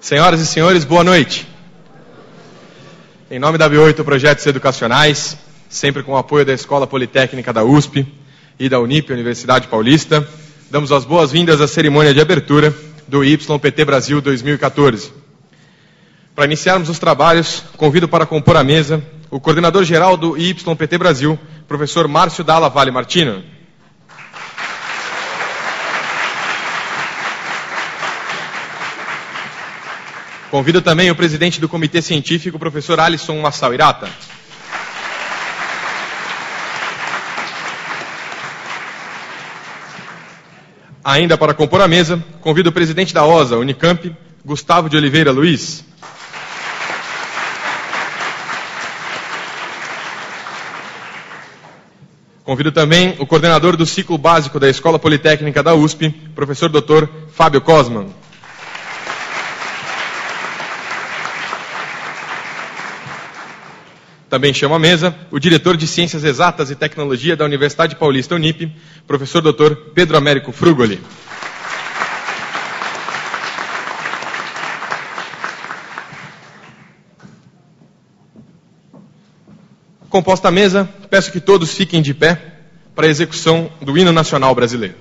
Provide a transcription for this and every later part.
Senhoras e senhores, boa noite. Em nome da B8 Projetos Educacionais, sempre com o apoio da Escola Politécnica da USP e da Unip, Universidade Paulista, damos as boas-vindas à cerimônia de abertura do YPT Brasil 2014. Para iniciarmos os trabalhos, convido para compor a mesa o coordenador-geral do YPT Brasil, professor Márcio Dalla Valle Martino. Convido também o presidente do Comitê Científico, professor Alisson Massal Irata. Ainda para compor a mesa, convido o presidente da OSA, Unicamp, Gustavo de Oliveira Luiz. Convido também o coordenador do ciclo básico da Escola Politécnica da USP, professor Dr. Fábio Cosman. Também chamo à mesa o diretor de Ciências Exatas e Tecnologia da Universidade Paulista Unip, professor Dr. Pedro Américo Frugoli. Composta a mesa, peço que todos fiquem de pé para a execução do hino nacional brasileiro.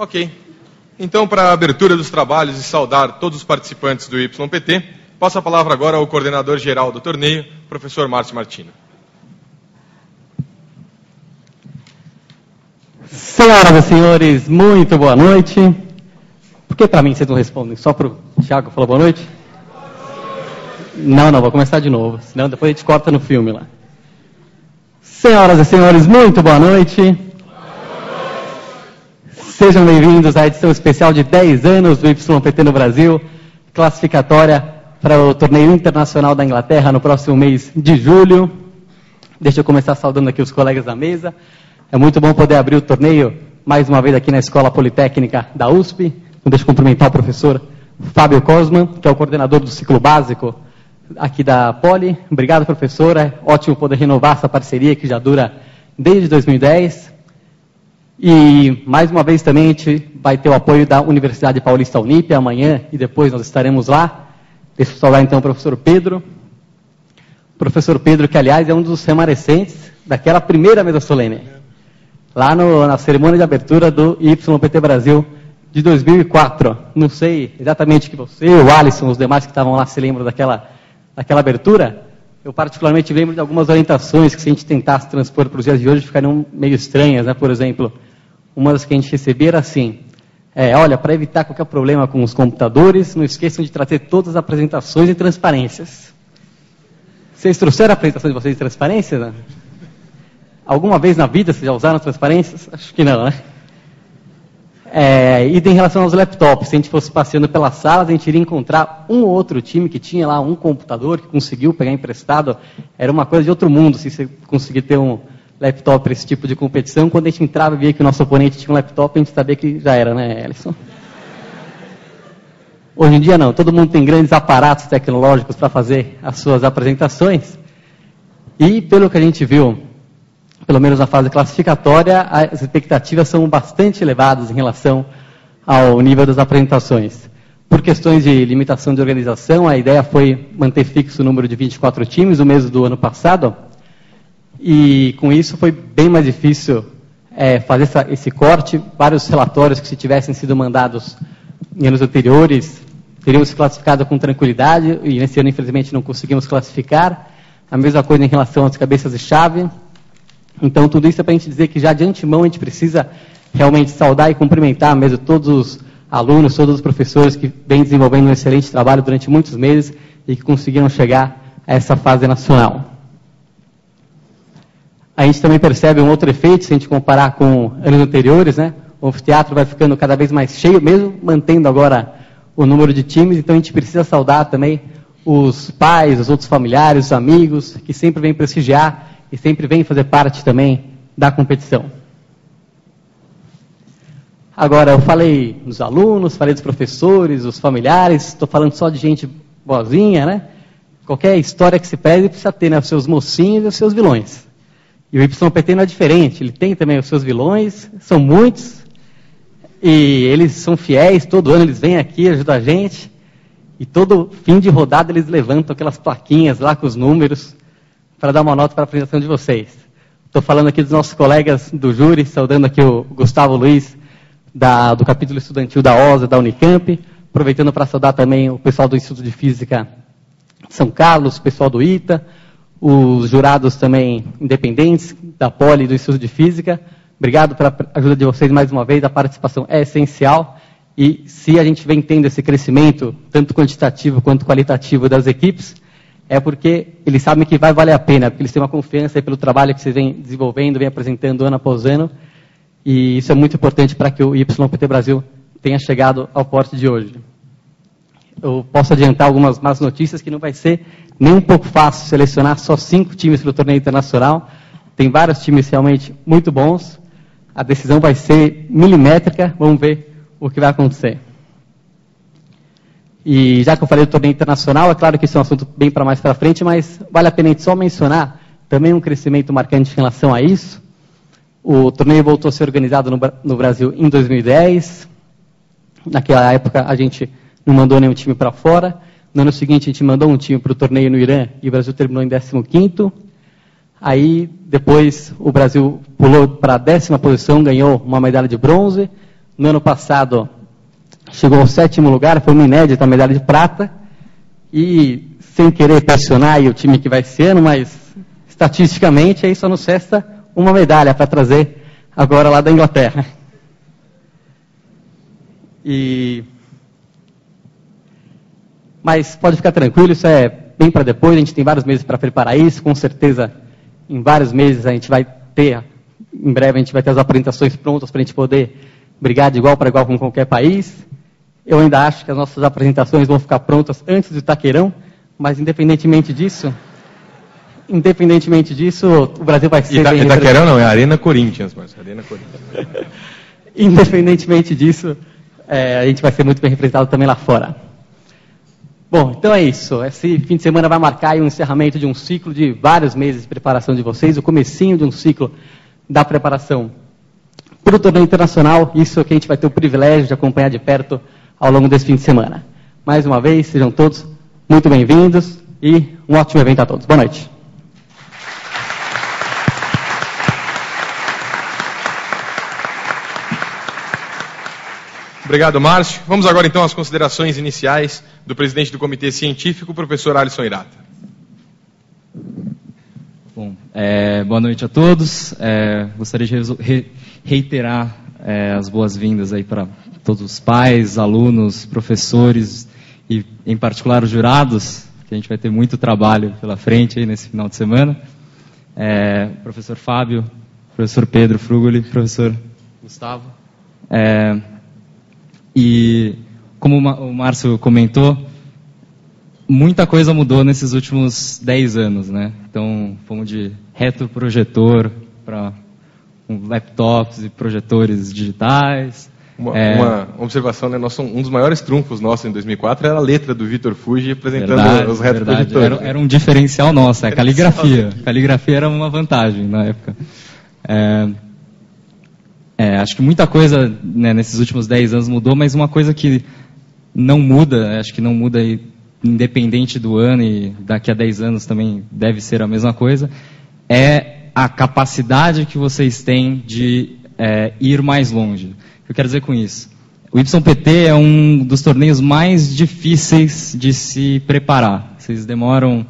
Ok. Então, para a abertura dos trabalhos e saudar todos os participantes do YPT, Passo a palavra agora ao coordenador geral do torneio, professor Márcio Martino. Senhoras e senhores, muito boa noite. Por que para mim vocês não respondem? Só para o Thiago que falou boa noite? Não, vou começar de novo, senão depois a gente corta no filme lá. Senhoras e senhores, muito boa noite. Sejam bem-vindos à edição especial de 10 anos do YPT no Brasil, classificatória para o torneio internacional da Inglaterra no próximo mês de julho. Deixa eu começar saudando aqui os colegas da mesa. É muito bom poder abrir o torneio mais uma vez aqui na Escola Politécnica da USP. Então, deixa eu cumprimentar o professor Fábio Cosman, que é o coordenador do ciclo básico aqui da Poli. Obrigado, professor. É ótimo poder renovar essa parceria que já dura desde 2010. E, mais uma vez, também a gente vai ter o apoio da Universidade Paulista Unip amanhã e depois nós estaremos lá. Deixa eu saudar, então, o professor Pedro. O professor Pedro, que, aliás, é um dos remanescentes daquela primeira mesa solene, lá na cerimônia de abertura do YPT Brasil de 2004. Não sei exatamente que você, o Alisson, os demais que estavam lá se lembram daquela abertura. Eu particularmente lembro de algumas orientações que, se a gente tentasse transpor para os dias de hoje, ficariam meio estranhas, né? Por exemplo, uma das que a gente recebia era assim: olha, para evitar qualquer problema com os computadores, não esqueçam de trazer todas as apresentações e transparências. Vocês trouxeram a apresentação de vocês de transparência, né? Alguma vez na vida vocês já usaram transparências? Acho que não, né? E em relação aos laptops, se a gente fosse passeando pelas salas, a gente iria encontrar um ou outro time que tinha lá um computador, que conseguiu pegar emprestado. Era uma coisa de outro mundo, se você conseguir ter um laptop para esse tipo de competição. Quando a gente entrava e via que o nosso oponente tinha um laptop, a gente sabia que já era, né, Alisson? Hoje em dia não, todo mundo tem grandes aparatos tecnológicos para fazer as suas apresentações. E pelo que a gente viu, pelo menos na fase classificatória, as expectativas são bastante elevadas em relação ao nível das apresentações. Por questões de limitação de organização, a ideia foi manter fixo o número de 24 times, o mesmo do ano passado, e com isso foi bem mais difícil fazer esse corte. Vários relatórios que, se tivessem sido mandados em anos anteriores, teriam se classificado com tranquilidade, e nesse ano, infelizmente, não conseguimos classificar. A mesma coisa em relação às cabeças de chave. Então, tudo isso é para a gente dizer que, já de antemão, a gente precisa realmente saudar e cumprimentar mesmo todos os alunos, todos os professores que vêm desenvolvendo um excelente trabalho durante muitos meses e que conseguiram chegar a essa fase nacional. A gente também percebe um outro efeito, se a gente comparar com anos anteriores, né? O anfiteatro vai ficando cada vez mais cheio, mesmo mantendo agora o número de times. Então, a gente precisa saudar também os pais, os outros familiares, os amigos, que sempre vêm prestigiar e sempre vem fazer parte também da competição. Agora, eu falei dos alunos, falei dos professores, dos familiares, estou falando só de gente boazinha, né? Qualquer história que se pede precisa ter, né, os seus mocinhos e os seus vilões. E o YPT não é diferente, ele tem também os seus vilões, são muitos, e eles são fiéis, todo ano eles vêm aqui, ajudam a gente, e todo fim de rodada eles levantam aquelas plaquinhas lá com os números, para dar uma nota para a apresentação de vocês. Estou falando aqui dos nossos colegas do júri, saudando aqui o Gustavo Luiz, do capítulo estudantil da OSA, da Unicamp, aproveitando para saudar também o pessoal do Instituto de Física de São Carlos, o pessoal do ITA, os jurados também independentes, da Poli e do Instituto de Física. Obrigado pela ajuda de vocês mais uma vez, a participação é essencial, e se a gente vem tendo esse crescimento, tanto quantitativo quanto qualitativo das equipes, é porque eles sabem que vai valer a pena, porque eles têm uma confiança pelo trabalho que vocês vêm desenvolvendo, vêm apresentando ano após ano, e isso é muito importante para que o YPT Brasil tenha chegado ao porte de hoje. Eu posso adiantar algumas más notícias, que não vai ser nem um pouco fácil selecionar só 5 times para o torneio internacional. Tem vários times realmente muito bons. A decisão vai ser milimétrica, vamos ver o que vai acontecer. E já que eu falei do torneio internacional, é claro que isso é um assunto bem para mais para frente, mas vale a pena a gente só mencionar também um crescimento marcante em relação a isso. O torneio voltou a ser organizado no Brasil em 2010. Naquela época a gente não mandou nenhum time para fora. No ano seguinte a gente mandou um time para o torneio no Irã e o Brasil terminou em 15º. Aí depois o Brasil pulou para a 10ª posição, ganhou uma medalha de bronze. No ano passado chegou ao 7º lugar, foi uma inédita medalha de prata. E sem querer pressionar aí o time que vai esse ano, mas estatisticamente aí só nos resta uma medalha para trazer agora lá da Inglaterra. Mas pode ficar tranquilo, isso é bem para depois, a gente tem vários meses para preparar isso, com certeza em vários meses a gente vai ter, em breve a gente vai ter as apresentações prontas para a gente poder brigar de igual para igual com qualquer país. Eu ainda acho que as nossas apresentações vão ficar prontas antes do Itaquerão, mas independentemente disso, o Brasil vai ser bem representado. Itaquerão não, é Arena Corinthians, mas Arena Corinthians. Independentemente disso, a gente vai ser muito bem representado também lá fora. Bom, então é isso. Esse fim de semana vai marcar aí um encerramento de um ciclo de vários meses de preparação de vocês, o comecinho de um ciclo da preparação para o torneio internacional. Isso que a gente vai ter o privilégio de acompanhar de perto ao longo desse fim de semana. Mais uma vez, sejam todos muito bem-vindos e um ótimo evento a todos. Boa noite. Obrigado, Márcio. Vamos agora, então, às considerações iniciais do presidente do Comitê Científico, o professor Alisson Hirata. Bom, boa noite a todos. Gostaria de reiterar as boas-vindas aí para todos os pais, alunos, professores e, em particular, os jurados, que a gente vai ter muito trabalho pela frente aí nesse final de semana. Professor Fábio, professor Pedro Frugoli, professor Gustavo. E, como o Márcio comentou, muita coisa mudou nesses últimos 10 anos, né? Então, fomos de retroprojetor para laptops e projetores digitais. Uma observação, né? Um dos maiores trunfos nossos em 2004 era a letra do Vitor Fuji apresentando os retroprojetores. Era um diferencial nosso, a caligrafia. A caligrafia era uma vantagem na época. Acho que muita coisa, né, nesses últimos 10 anos mudou, mas uma coisa que não muda, acho que não muda independente do ano e daqui a 10 anos também deve ser a mesma coisa, é a capacidade que vocês têm de ir mais longe. O que eu quero dizer com isso? O YPT é um dos torneios mais difíceis de se preparar. Vocês demoram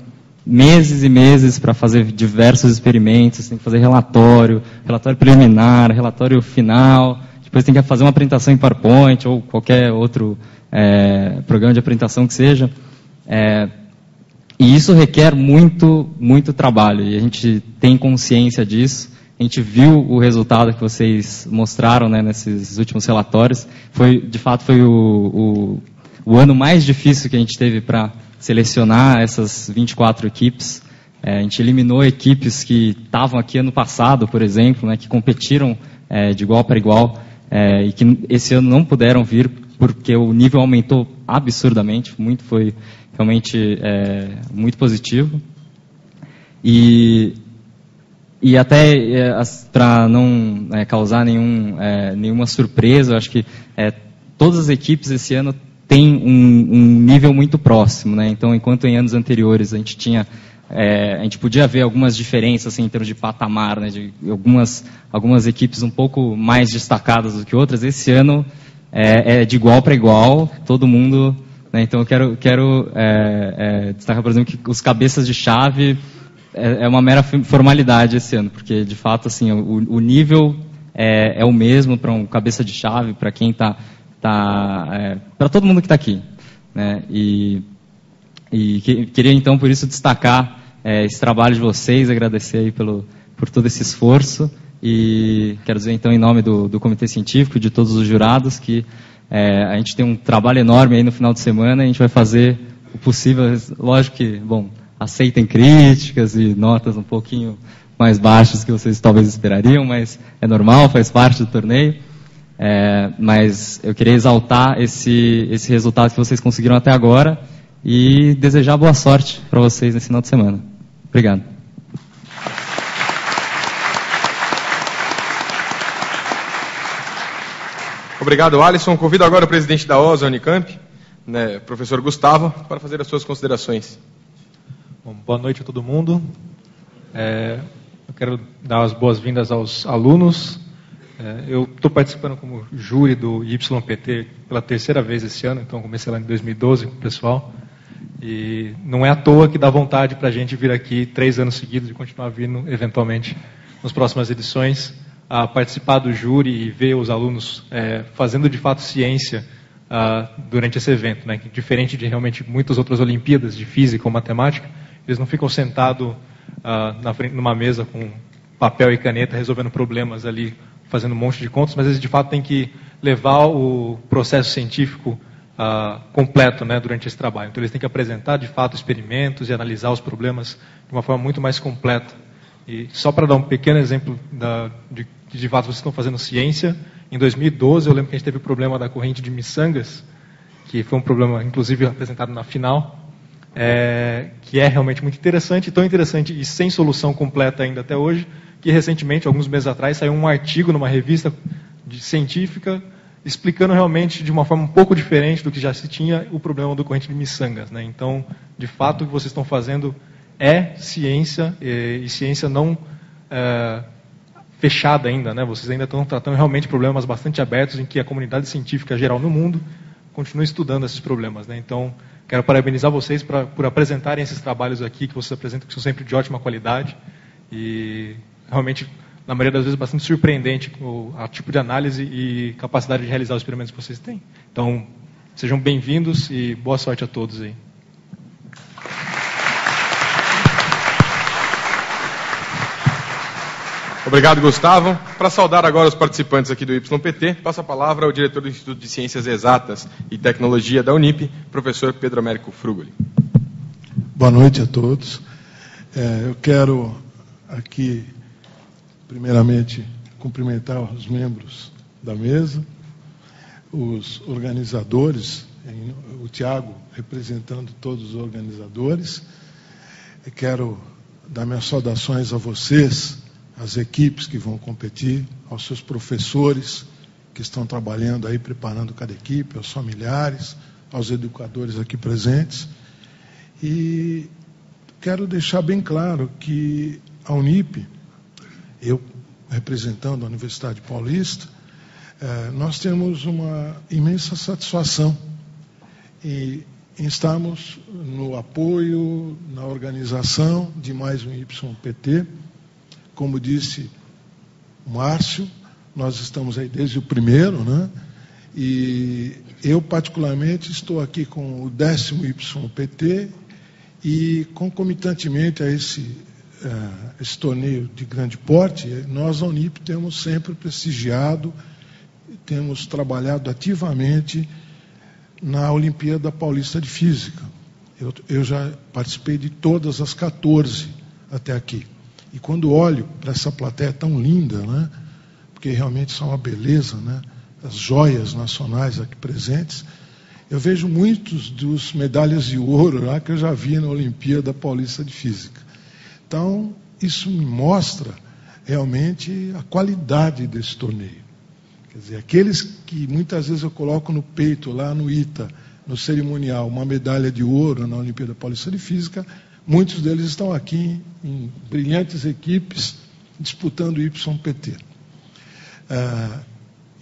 meses e meses para fazer diversos experimentos, tem que fazer relatório preliminar, relatório final, depois tem que fazer uma apresentação em PowerPoint ou qualquer outro programa de apresentação que seja. E isso requer muito, muito trabalho, e a gente tem consciência disso. A gente viu o resultado que vocês mostraram, né, nesses últimos relatórios. De fato, foi o ano mais difícil que a gente teve para selecionar essas 24 equipes. A gente eliminou equipes que estavam aqui ano passado, por exemplo, né, que competiram de igual para igual, e que esse ano não puderam vir porque o nível aumentou absurdamente. Foi realmente muito positivo. E até para não causar nenhuma surpresa, eu acho que todas as equipes esse ano têm um nível muito próximo, né? Então, enquanto em anos anteriores a gente podia ver algumas diferenças assim, em termos de patamar, né, de algumas equipes um pouco mais destacadas do que outras, esse ano é de igual para igual, todo mundo, né? Então eu quero destacar, por exemplo, que os cabeças de chave é uma mera formalidade esse ano, porque de fato assim, o nível é o mesmo para um cabeça de chave, para quem para todo mundo que está aqui, né? E queria então por isso destacar esse trabalho de vocês, agradecer aí por todo esse esforço, e quero dizer então em nome do Comitê Científico, de todos os jurados, que a gente tem um trabalho enorme aí no final de semana, e a gente vai fazer o possível. Lógico que, bom, aceitem críticas e notas um pouquinho mais baixas que vocês talvez esperariam, mas é normal, faz parte do torneio. Mas eu queria exaltar esse resultado que vocês conseguiram até agora e desejar boa sorte para vocês nesse final de semana. Obrigado. Obrigado, Alisson. Convido agora o presidente da OSA Unicamp, né, professor Gustavo, para fazer as suas considerações. Bom, boa noite a todo mundo. Eu quero dar as boas-vindas aos alunos. Eu estou participando como júri do YPT pela terceira vez esse ano, então comecei lá em 2012 com o pessoal. E não é à toa que dá vontade para a gente vir aqui 3 anos seguidos e continuar vindo, eventualmente, nas próximas edições, a participar do júri e ver os alunos fazendo de fato ciência durante esse evento, né? Que, diferente de realmente muitas outras Olimpíadas de física ou matemática, eles não ficam sentados na frente numa mesa com papel e caneta resolvendo problemas ali, fazendo um monte de contas, mas eles de fato têm que levar o processo científico completo, né, durante esse trabalho. Então eles têm que apresentar de fato experimentos e analisar os problemas de uma forma muito mais completa. E só para dar um pequeno exemplo de fato vocês estão fazendo ciência, em 2012 eu lembro que a gente teve o problema da corrente de Missangas, que foi um problema inclusive apresentado na final, que é realmente muito interessante, tão interessante e sem solução completa ainda até hoje, que recentemente, alguns meses atrás, saiu um artigo numa revista científica explicando realmente de uma forma um pouco diferente do que já se tinha o problema do corrente de Missangas, né? Então, de fato, o que vocês estão fazendo é ciência, e ciência não fechada ainda, né? Vocês ainda estão tratando realmente problemas bastante abertos em que a comunidade científica geral no mundo continua estudando esses problemas, né? Então, quero parabenizar vocês por apresentarem esses trabalhos aqui, que vocês apresentam, que são sempre de ótima qualidade e realmente, na maioria das vezes, bastante surpreendente o tipo de análise e capacidade de realizar os experimentos que vocês têm. Então, sejam bem-vindos e boa sorte a todos aí. Obrigado, Gustavo. Para saudar agora os participantes aqui do YPT, passo a palavra ao diretor do Instituto de Ciências Exatas e Tecnologia da Unip, professor Pedro Américo Frugoli. Boa noite a todos. Eu quero aqui, primeiramente, cumprimentar os membros da mesa, os organizadores, o Tiago representando todos os organizadores. Eu quero dar minhas saudações a vocês, às equipes que vão competir, aos seus professores que estão trabalhando aí, preparando cada equipe, aos familiares, aos educadores aqui presentes. E quero deixar bem claro que a Unip, eu representando a Universidade Paulista, nós temos uma imensa satisfação em estarmos no apoio, na organização de mais um YPT. Como disse o Márcio, nós estamos aí desde o primeiro, né? E eu, particularmente, estou aqui com o 10º YPT e, concomitantemente a esse torneio de grande porte, nós, a Unip, temos sempre prestigiado, temos trabalhado ativamente na Olimpíada Paulista de Física. Eu já participei de todas as 14 até aqui. E quando olho para essa plateia tão linda, né, porque realmente são uma beleza, né, as joias nacionais aqui presentes, eu vejo muitos dos medalhas de ouro lá que eu já vi na Olimpíada Paulista de Física. Então, isso me mostra realmente a qualidade desse torneio. Quer dizer, aqueles que muitas vezes eu coloco no peito, lá no ITA, no cerimonial, uma medalha de ouro na Olimpíada Paulista de Física, muitos deles estão aqui em brilhantes equipes disputando o YPT.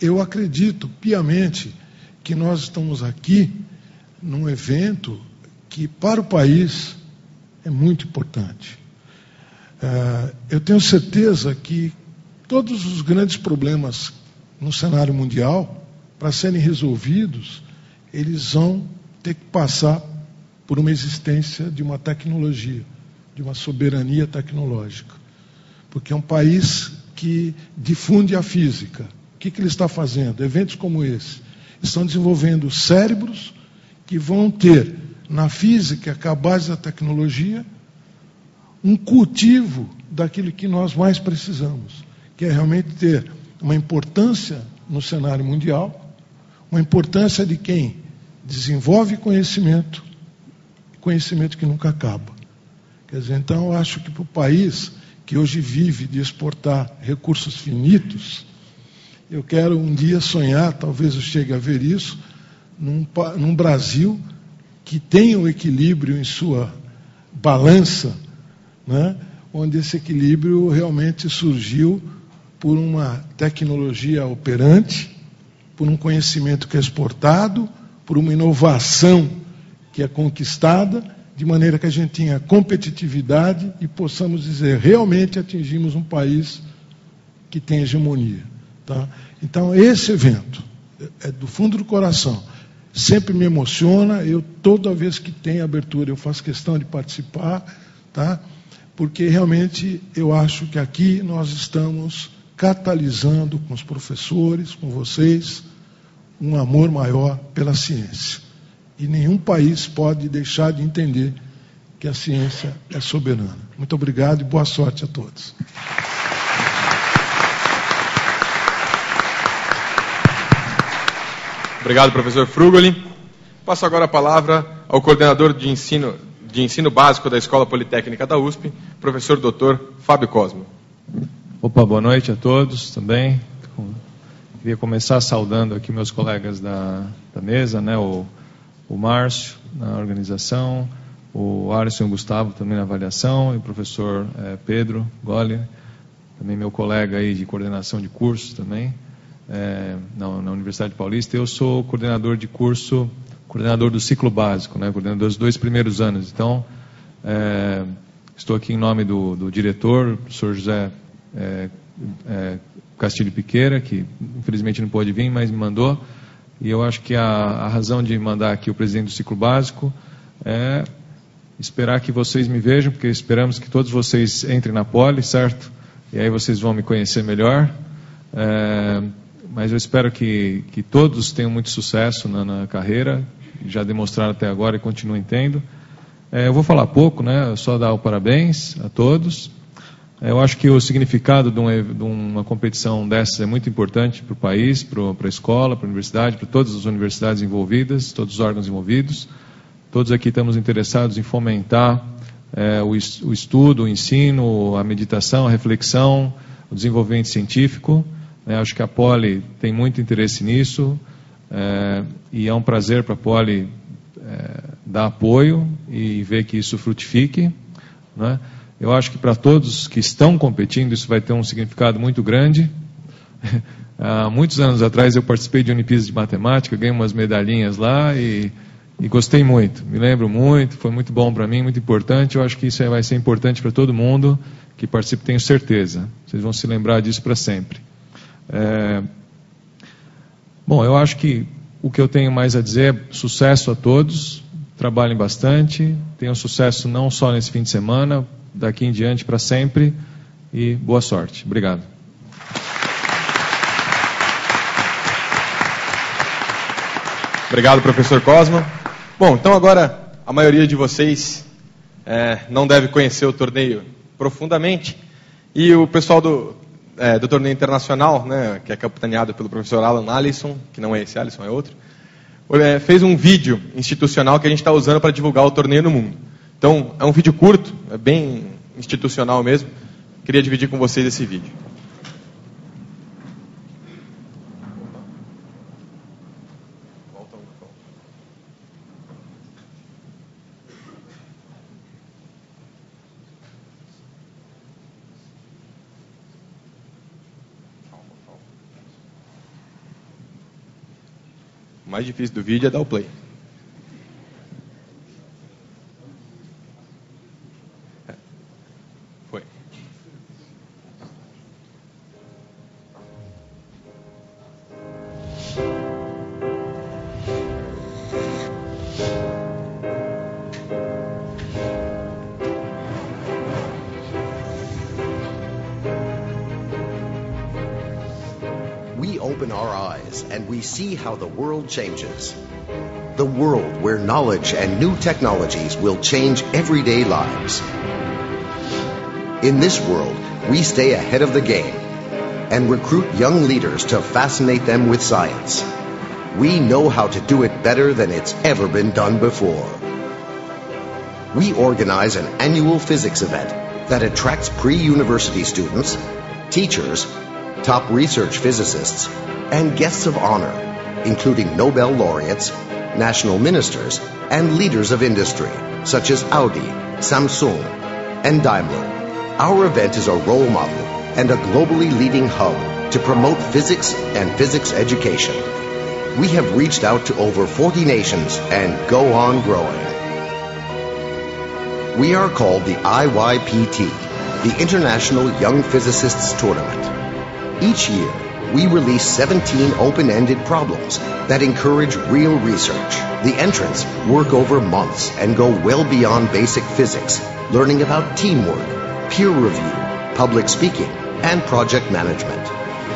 Eu acredito piamente que nós estamos aqui num evento que, para o país, é muito importante. Eu tenho certeza que todos os grandes problemas no cenário mundial, para serem resolvidos, eles vão ter que passar por uma existência de uma tecnologia, de uma soberania tecnológica. Porque é um país que difunde a física. O que ele está fazendo? Eventos como esse estão desenvolvendo cérebros que vão ter, na física, que é a base da tecnologia, um cultivo daquilo que nós mais precisamos, que é realmente ter uma importância no cenário mundial, uma importância de quem desenvolve conhecimento que nunca acaba. Quer dizer, então, eu acho que para o país que hoje vive de exportar recursos finitos, eu quero um dia sonhar, talvez eu chegue a ver isso, num Brasil que tenha um equilíbrio em sua balança, né, onde esse equilíbrio realmente surgiu por uma tecnologia operante, por um conhecimento que é exportado, por uma inovação que é conquistada, de maneira que a gente tenha competitividade e possamos dizer, realmente atingimos um país que tem hegemonia. Tá? Então, esse evento, é do fundo do coração, sempre me emociona. Eu, toda vez que tem abertura, eu faço questão de participar, tá? Porque realmente eu acho que aqui nós estamos catalisando com os professores, com vocês, um amor maior pela ciência. E nenhum país pode deixar de entender que a ciência é soberana. Muito obrigado e boa sorte a todos. Obrigado, professor Frugoli. Passo agora a palavra ao coordenador de ensino básico da Escola Politécnica da USP, professor Dr. Fábio Cosmo. Opa, boa noite a todos também. Queria começar saudando aqui meus colegas da mesa, né, o Márcio na organização, o Alisson e o Gustavo também na avaliação, e o professor Pedro Goller, também meu colega aí de coordenação de cursos também, na Universidade Paulista. Eu sou coordenador de curso, coordenador do ciclo básico, né, coordenador dos 2 primeiros anos. Então, estou aqui em nome do diretor, o professor José Castilho Piqueira, que infelizmente não pôde vir, mas me mandou. E eu acho que a razão de mandar aqui o presidente do ciclo básico é esperar que vocês me vejam, porque esperamos que todos vocês entrem na Poli, certo? E aí vocês vão me conhecer melhor. Mas eu espero que todos tenham muito sucesso na carreira, já demonstraram até agora e continuem tendo. Eu vou falar pouco, né? Só dar o parabéns a todos. Eu acho que o significado de uma competição dessas é muito importante para o país, para a escola, para a universidade, para todas as universidades envolvidas, todos os órgãos envolvidos. Todos aqui estamos interessados em fomentar o estudo, o ensino, a meditação, a reflexão, o desenvolvimento científico. Acho que a Poli tem muito interesse nisso, e é um prazer para a Poli dar apoio e ver que isso frutifique, né? Eu acho que para todos que estão competindo, isso vai ter um significado muito grande. Há muitos anos atrás eu participei de Olimpíadas de Matemática, ganhei umas medalhinhas lá e gostei muito. Me lembro muito, foi muito bom para mim, muito importante. Eu acho que isso vai ser importante para todo mundo que participe, tenho certeza. Vocês vão se lembrar disso para sempre. Bom, eu acho que o que eu tenho mais a dizer é sucesso a todos, trabalhem bastante, tenham sucesso não só nesse fim de semana, daqui em diante para sempre, e boa sorte. Obrigado. Obrigado, professor Cosmo. Bom, então agora a maioria de vocês não deve conhecer o torneio profundamente, e o pessoal do torneio internacional, né, que é capitaneado pelo professor Alan Alisson, que não é esse Alisson, é outro, fez um vídeo institucional que a gente está usando para divulgar o torneio no mundo. Então, é um vídeo curto, é bem institucional mesmo. Queria dividir com vocês esse vídeo. O mais difícil do vídeo é dar o play. Foi. We open our eyes and we see how the world changes. The world where knowledge and new technologies will change everyday lives. In this world, we stay ahead of the game and recruit young leaders to fascinate them with science. We know how to do it better than it's ever been done before. We organize an annual physics event that attracts pre-university students, teachers, top research physicists, and guests of honor, including Nobel laureates, national ministers, and leaders of industry, such as Audi, Samsung, and Daimler. Our event is a role model and a globally leading hub to promote physics and physics education. we have reached out to over 40 nations and go on growing. We are called the IYPT, the International Young Physicists Tournament. Each year, we release 17 open-ended problems that encourage real research. The entrants work over months and go well beyond basic physics, learning about teamwork, peer review, public speaking, and project management.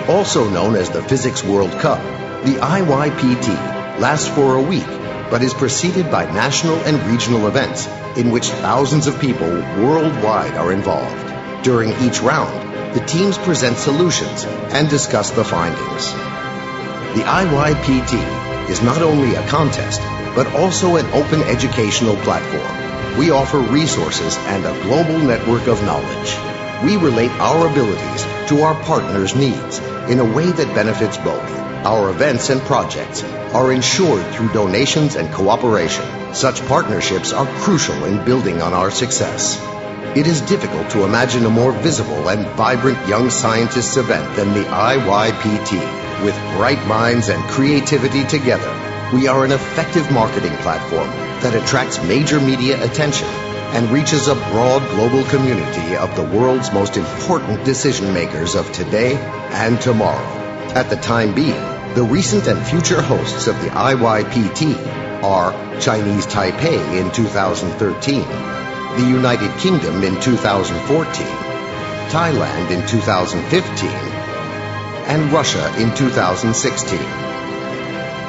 Also known as the Physics World Cup, the IYPT lasts for a week, but is preceded by national and regional events in which thousands of people worldwide are involved. During each round, the teams present solutions and discuss the findings. The IYPT is not only a contest, but also an open educational platform. We offer resources and a global network of knowledge. We relate our abilities to our partners' needs in a way that benefits both. Our events and projects are ensured through donations and cooperation. Such partnerships are crucial in building on our success. It is difficult to imagine a more visible and vibrant young scientists event than the IYPT. With bright minds and creativity together, we are an effective marketing platform that attracts major media attention and reaches a broad global community of the world's most important decision makers of today and tomorrow. At the time being, the recent and future hosts of the IYPT are Chinese Taipei in 2013, the United Kingdom in 2014, Thailand in 2015, and Russia in 2016.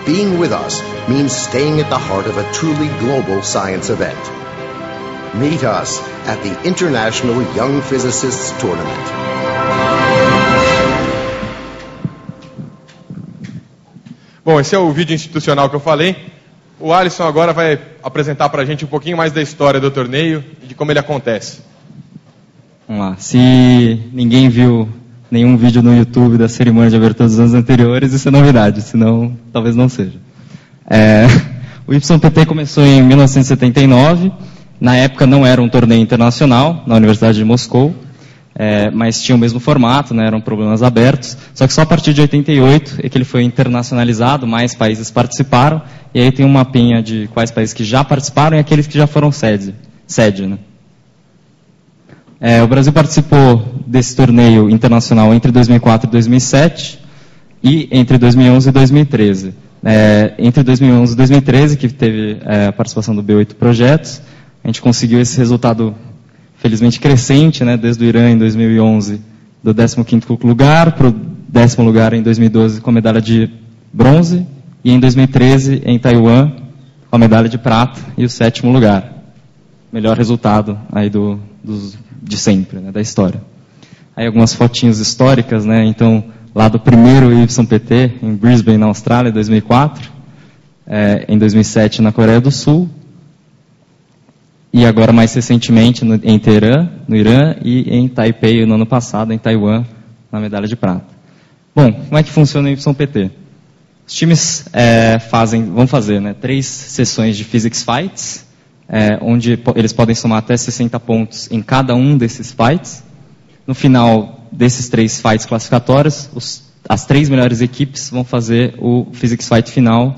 Being with us means staying at the heart of a truly global science event. Meet us at the International Young Physicists Tournament. Bom, esse é o vídeo institucional que eu falei. O Alisson agora vai apresentar para a gente um pouquinho mais da história do torneio e de como ele acontece. Vamos lá. Se ninguém viu nenhum vídeo no YouTube da cerimônia de abertura dos anos anteriores, isso é novidade, senão talvez não seja. O YPT começou em 1979. Na época não era um torneio internacional, na Universidade de Moscou, mas tinha o mesmo formato, né, eram problemas abertos. Só que só a partir de 88 é que ele foi internacionalizado, mais países participaram, e aí tem um mapinha de quais países que já participaram e aqueles que já foram sede, né? O Brasil participou desse torneio internacional entre 2004 e 2007 e entre 2011 e 2013. Entre 2011 e 2013, que teve a participação do B8 Projetos, a gente conseguiu esse resultado, felizmente, crescente, né, desde o Irã em 2011, do 15º lugar para o 10º lugar em 2012 com a medalha de bronze, e em 2013 em Taiwan com a medalha de prata e o 7º lugar. Melhor resultado aí de sempre, né, da história. Aí algumas fotinhos históricas, né, então lá do primeiro YPT em Brisbane, na Austrália, em 2004, em 2007 na Coreia do Sul, e agora mais recentemente em Teherã, no Irã, e em Taipei no ano passado, em Taiwan, na medalha de prata. Bom, como é que funciona o YPT? Os times vão fazer, né, 3 sessões de Physics Fights, onde eles podem somar até 60 pontos em cada um desses fights. No final desses 3 fights classificatórios, as 3 melhores equipes vão fazer o Physics Fight final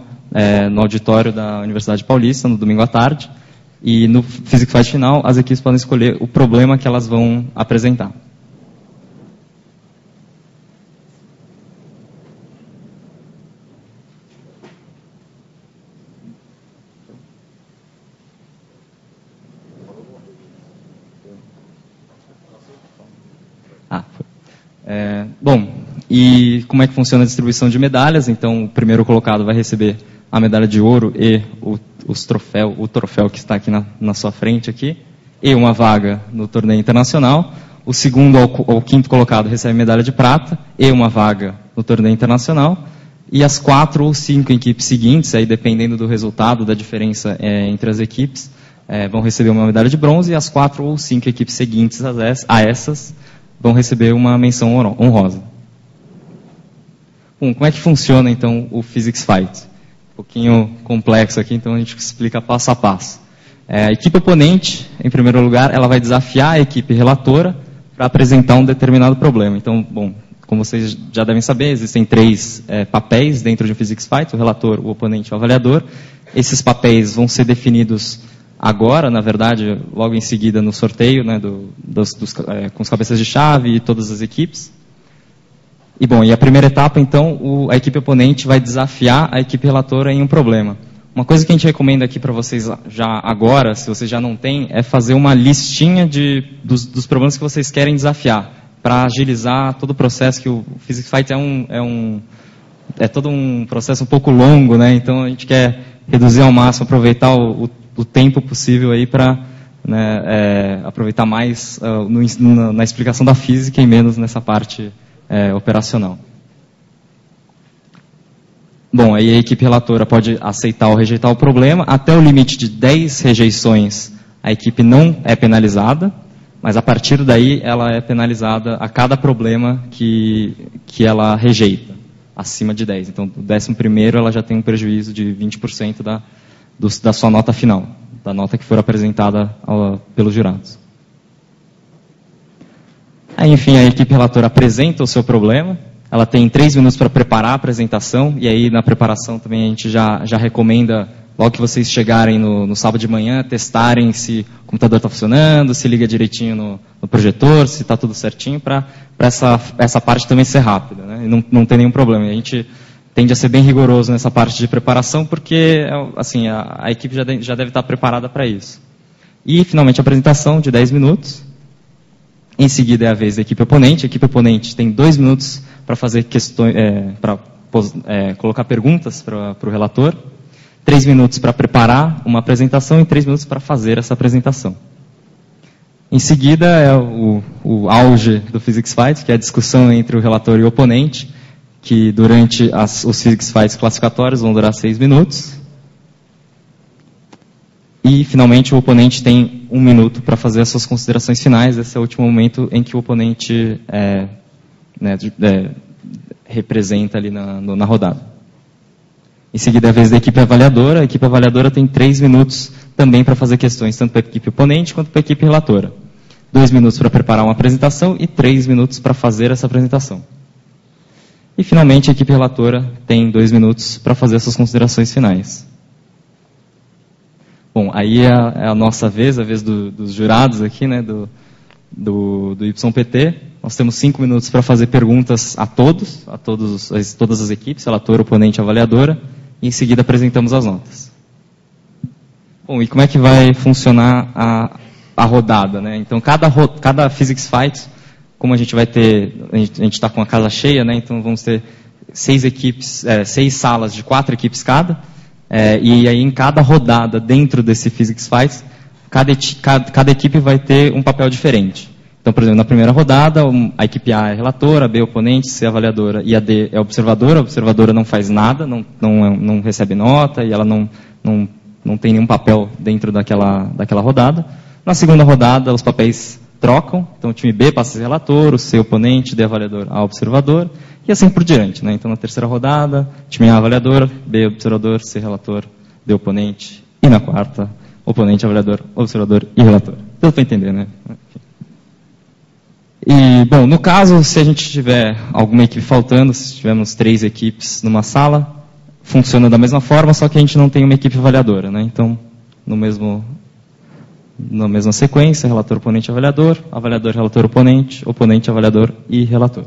no auditório da Universidade Paulista, no domingo à tarde. E no Physics Fight final, as equipes podem escolher o problema que elas vão apresentar. Bom, e como é que funciona a distribuição de medalhas? Então, o primeiro colocado vai receber a medalha de ouro e o troféu que está aqui na sua frente aqui, e uma vaga no torneio internacional. O segundo ao 5º colocado recebe medalha de prata e uma vaga no torneio internacional. E as 4 ou 5 equipes seguintes, aí dependendo do resultado, da diferença entre as equipes, vão receber uma medalha de bronze, e as 4 ou 5 equipes seguintes a essas vão receber uma menção honrosa. Bom, como é que funciona então o Physics Fight? Um pouquinho complexo aqui, então a gente explica passo a passo. A equipe oponente, em primeiro lugar, ela vai desafiar a equipe relatora para apresentar um determinado problema. Então, bom, como vocês já devem saber, existem 3 papéis dentro de um Physics Fight, o relator, o oponente e o avaliador. Esses papéis vão ser definidos agora, na verdade, logo em seguida no sorteio, né, com os cabeças de chave e todas as equipes. E bom, e a primeira etapa, então, a equipe oponente vai desafiar a equipe relatora em um problema. Uma coisa que a gente recomenda aqui para vocês já agora, se vocês já não têm, é fazer uma listinha dos problemas que vocês querem desafiar, para agilizar todo o processo, que o Physics Fight é todo um processo um pouco longo, né? Então a gente quer reduzir ao máximo, aproveitar o tempo possível aí para, né, aproveitar mais na explicação da física e menos nessa parte operacional. Bom, aí a equipe relatora pode aceitar ou rejeitar o problema. Até o limite de 10 rejeições, a equipe não é penalizada, mas a partir daí ela é penalizada a cada problema que ela rejeita, acima de 10. Então, o 11º ela já tem um prejuízo de 20% da sua nota final, da nota que for apresentada pelos jurados. Aí, enfim, a equipe relatora apresenta o seu problema. Ela tem 3 minutos para preparar a apresentação, e aí na preparação também a gente já recomenda, logo que vocês chegarem no sábado de manhã, testarem se o computador está funcionando, se liga direitinho no projetor, se está tudo certinho, para essa parte também ser rápida, né? E não tem nenhum problema. A gente tende a ser bem rigoroso nessa parte de preparação, porque assim, a equipe já deve estar preparada para isso. E, finalmente, a apresentação de 10 minutos. Em seguida é a vez da equipe oponente. A equipe oponente tem 2 minutos para fazer questões, colocar perguntas para o relator, 3 minutos para preparar uma apresentação e 3 minutos para fazer essa apresentação. Em seguida é o auge do Physics Fight, que é a discussão entre o relator e o oponente, que durante os Physics Fights classificatórios vão durar 6 minutos. E, finalmente, o oponente tem 1 minuto para fazer as suas considerações finais. Esse é o último momento em que o oponente representa ali na rodada. Em seguida, é a vez da equipe avaliadora. A equipe avaliadora tem 3 minutos também para fazer questões, tanto para a equipe oponente quanto para a equipe relatora. 2 minutos para preparar uma apresentação e 3 minutos para fazer essa apresentação. E, finalmente, a equipe relatora tem 2 minutos para fazer as suas considerações finais. Bom, aí é a nossa vez, a vez dos jurados aqui, né, do YPT. Nós temos 5 minutos para fazer perguntas a todas as equipes, relator, oponente e avaliadora, e em seguida apresentamos as notas. Bom, e como é que vai funcionar a rodada, né? Então, cada Physics Fight, como a gente vai ter, a gente está com a casa cheia, né? Então vamos ter 6 salas de 4 equipes cada. E aí, em cada rodada dentro desse Physics Fight, cada equipe vai ter um papel diferente. Então, por exemplo, na primeira rodada, a equipe A é relatora, a B é oponente, C é avaliadora e a D é observadora. A observadora não faz nada, não recebe nota e ela não tem nenhum papel dentro daquela rodada. Na segunda rodada, os papéis trocam. Então, o time B passa a ser relator, o C oponente, D avaliador, A observador. E assim por diante, né? Então, na terceira rodada, time A avaliador, B observador, C relator, D oponente. E na quarta, oponente, avaliador, observador e relator. Deu para entender, né? E, bom, no caso, se a gente tiver alguma equipe faltando, se tivermos 3 equipes numa sala, funciona da mesma forma, só que a gente não tem uma equipe avaliadora, né? Então, na mesma sequência, relator, oponente, avaliador, relator, oponente, avaliador e relator.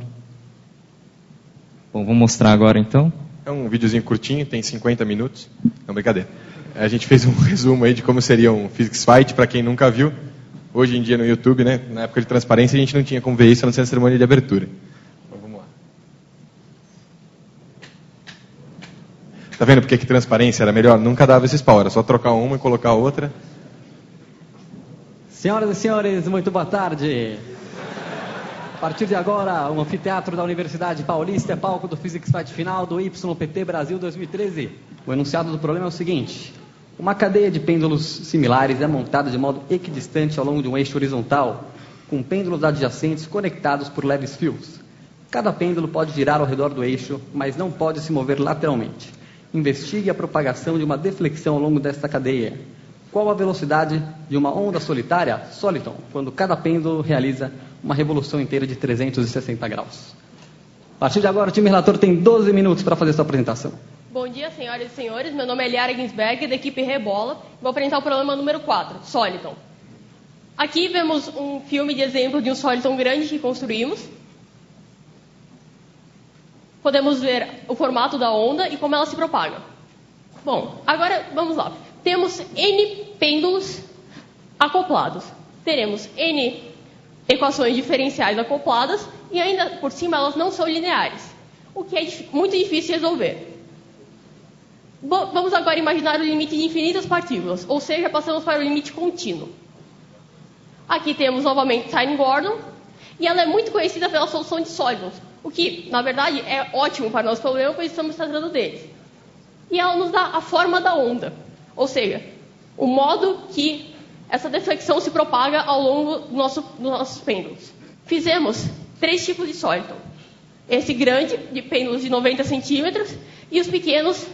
Bom, vou mostrar agora então. É um videozinho curtinho, tem 50 minutos. Não, brincadeira. A gente fez um resumo aí de como seria um Physics Fight, para quem nunca viu. Hoje em dia no YouTube, né, na época de transparência, a gente não tinha como ver isso, a não ser na cerimônia de abertura. Então vamos lá. Tá vendo porque que transparência era melhor? Nunca dava esses pau, era só trocar uma e colocar outra. Senhoras e senhores, muito boa tarde. A partir de agora, o anfiteatro da Universidade Paulista é palco do Physics Fight final do YPT Brasil 2013. O enunciado do problema é o seguinte: uma cadeia de pêndulos similares é montada de modo equidistante ao longo de um eixo horizontal, com pêndulos adjacentes conectados por leves fios. Cada pêndulo pode girar ao redor do eixo, mas não pode se mover lateralmente. Investigue a propagação de uma deflexão ao longo desta cadeia. Qual a velocidade de uma onda solitária, Soliton, quando cada pêndulo realiza uma revolução inteira de 360 graus? partir de agora, o time relator tem 12 minutos para fazer sua apresentação. Bom dia, senhoras e senhores. Meu nome é Liara Ginsberg, da equipe Rebola. Vou apresentar o problema número 4, Soliton. Aqui vemos um filme de exemplo de um Soliton grande que construímos. Podemos ver o formato da onda e como ela se propaga. Bom, agora vamos lá. Temos N pêndulos acoplados. Teremos N equações diferenciais acopladas e ainda por cima elas não são lineares, o que é muito difícil de resolver. Vamos agora imaginar o limite de infinitas partículas, ou seja, passamos para o limite contínuo. Aqui temos novamente Sine-Gordon, e ela é muito conhecida pela solução de sólidos, o que, na verdade, é ótimo para o nosso problema, pois estamos tratando deles. E ela nos dá a forma da onda, ou seja, o modo que essa deflexão se propaga ao longo dos nossos pêndulos. Fizemos 3 tipos de Soliton. Esse grande, de pêndulos de 90 centímetros, e os pequenos,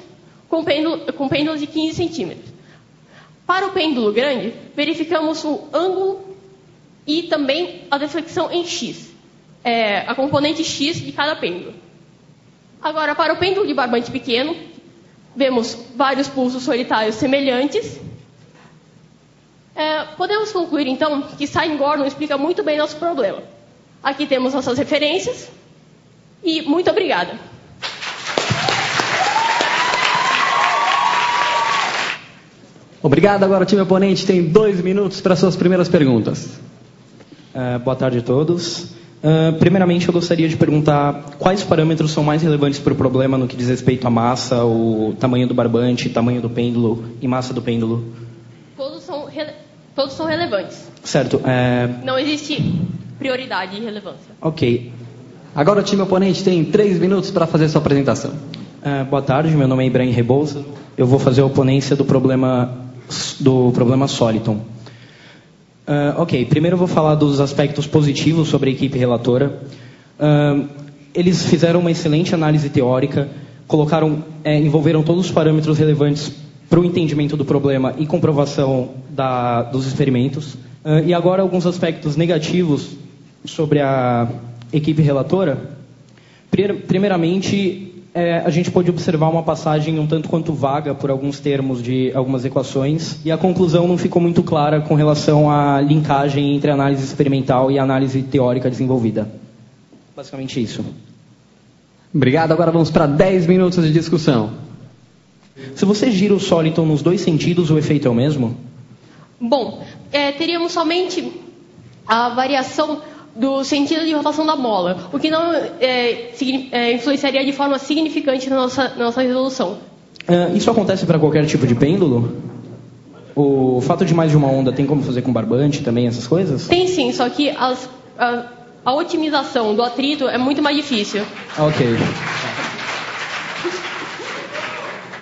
com pêndulos de 15 centímetros. Para o pêndulo grande, verificamos o ângulo e também a deflexão em X, a componente X de cada pêndulo. Agora, para o pêndulo de barbante pequeno, vemos vários pulsos solitários semelhantes. Podemos concluir, então, que Sine-Gordon explica muito bem nosso problema. Aqui temos nossas referências e muito obrigada. Obrigado. Agora o time oponente tem 2 minutos para suas primeiras perguntas. Boa tarde a todos. Primeiramente, eu gostaria de perguntar quais parâmetros são mais relevantes para o problema no que diz respeito à massa, o tamanho do barbante, tamanho do pêndulo e massa do pêndulo. Todos são relevantes. Certo. Não existe prioridade e relevância. Ok. Agora o time oponente tem 3 minutos para fazer sua apresentação. Boa tarde, meu nome é Ibrahim Rebouça. Eu vou fazer a oponência do problema Soliton. Ok, primeiro eu vou falar dos aspectos positivos sobre a equipe relatora. Eles fizeram uma excelente análise teórica, envolveram todos os parâmetros relevantes para o entendimento do problema e comprovação dos experimentos. E agora alguns aspectos negativos sobre a equipe relatora. Primeiramente, a gente pode observar uma passagem um tanto quanto vaga por alguns termos de algumas equações e a conclusão não ficou muito clara com relação à linkagem entre a análise experimental e a análise teórica desenvolvida. Basicamente isso. Obrigado. Agora vamos para 10 minutos de discussão. Se você gira o Soliton nos 2 sentidos, o efeito é o mesmo? Bom, teríamos somente a variação do sentido de rotação da mola, o que não influenciaria de forma significante na nossa resolução. Isso acontece para qualquer tipo de pêndulo? O fato de mais de uma onda tem como fazer com barbante também, essas coisas? Tem sim, só que a otimização do atrito é muito mais difícil. Ok.